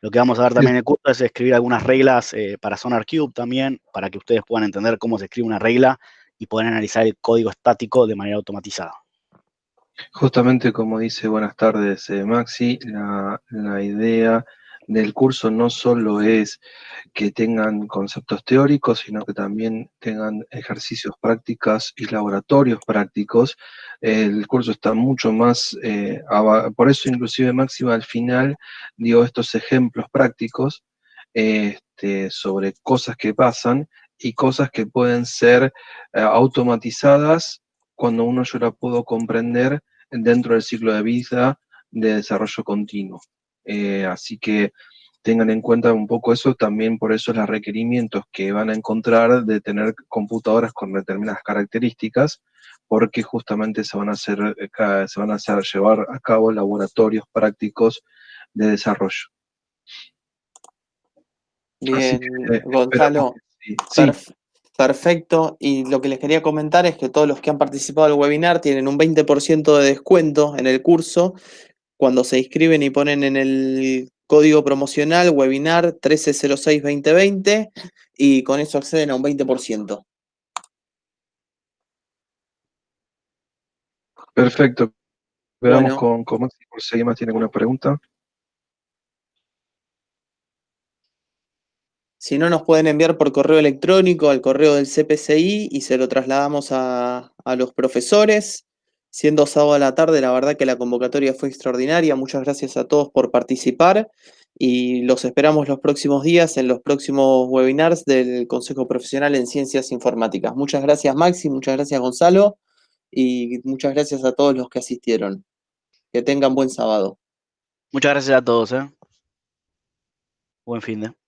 Lo que vamos a ver también en el curso es escribir algunas reglas para SonarQube también, para que ustedes puedan entender cómo se escribe una regla y poder analizar el código estático de manera automatizada. Justamente como dice, buenas tardes Maxi, la idea del curso no solo es que tengan conceptos teóricos, sino que también tengan ejercicios prácticos y laboratorios prácticos. El curso está mucho más, por eso inclusive Máxima al final dio estos ejemplos prácticos sobre cosas que pasan y cosas que pueden ser automatizadas cuando uno ya la pudo comprender dentro del ciclo de vida de desarrollo continuo. Así que tengan en cuenta un poco eso, también por eso los requerimientos que van a encontrar de tener computadoras con determinadas características, porque justamente se van a hacer llevar a cabo laboratorios prácticos de desarrollo. Bien, que, Gonzalo, sí. Perfecto. Y lo que les quería comentar es que todos los que han participado del webinar tienen un 20% de descuento en el curso cuando se inscriben y ponen en el código promocional webinar 1306-2020 y con eso acceden a un 20%. Perfecto. Veamos Bueno, con Maxi por si alguien más tiene alguna pregunta. si no, nos pueden enviar por correo electrónico al correo del CPCI y se lo trasladamos a los profesores. Siendo sábado a la tarde, la verdad que la convocatoria fue extraordinaria. Muchas gracias a todos por participar y los esperamos los próximos días en los próximos webinars del Consejo Profesional en Ciencias Informáticas. Muchas gracias, Maxi, muchas gracias, Gonzalo, y muchas gracias a todos los que asistieron. Que tengan buen sábado. Muchas gracias a todos. Buen fin de.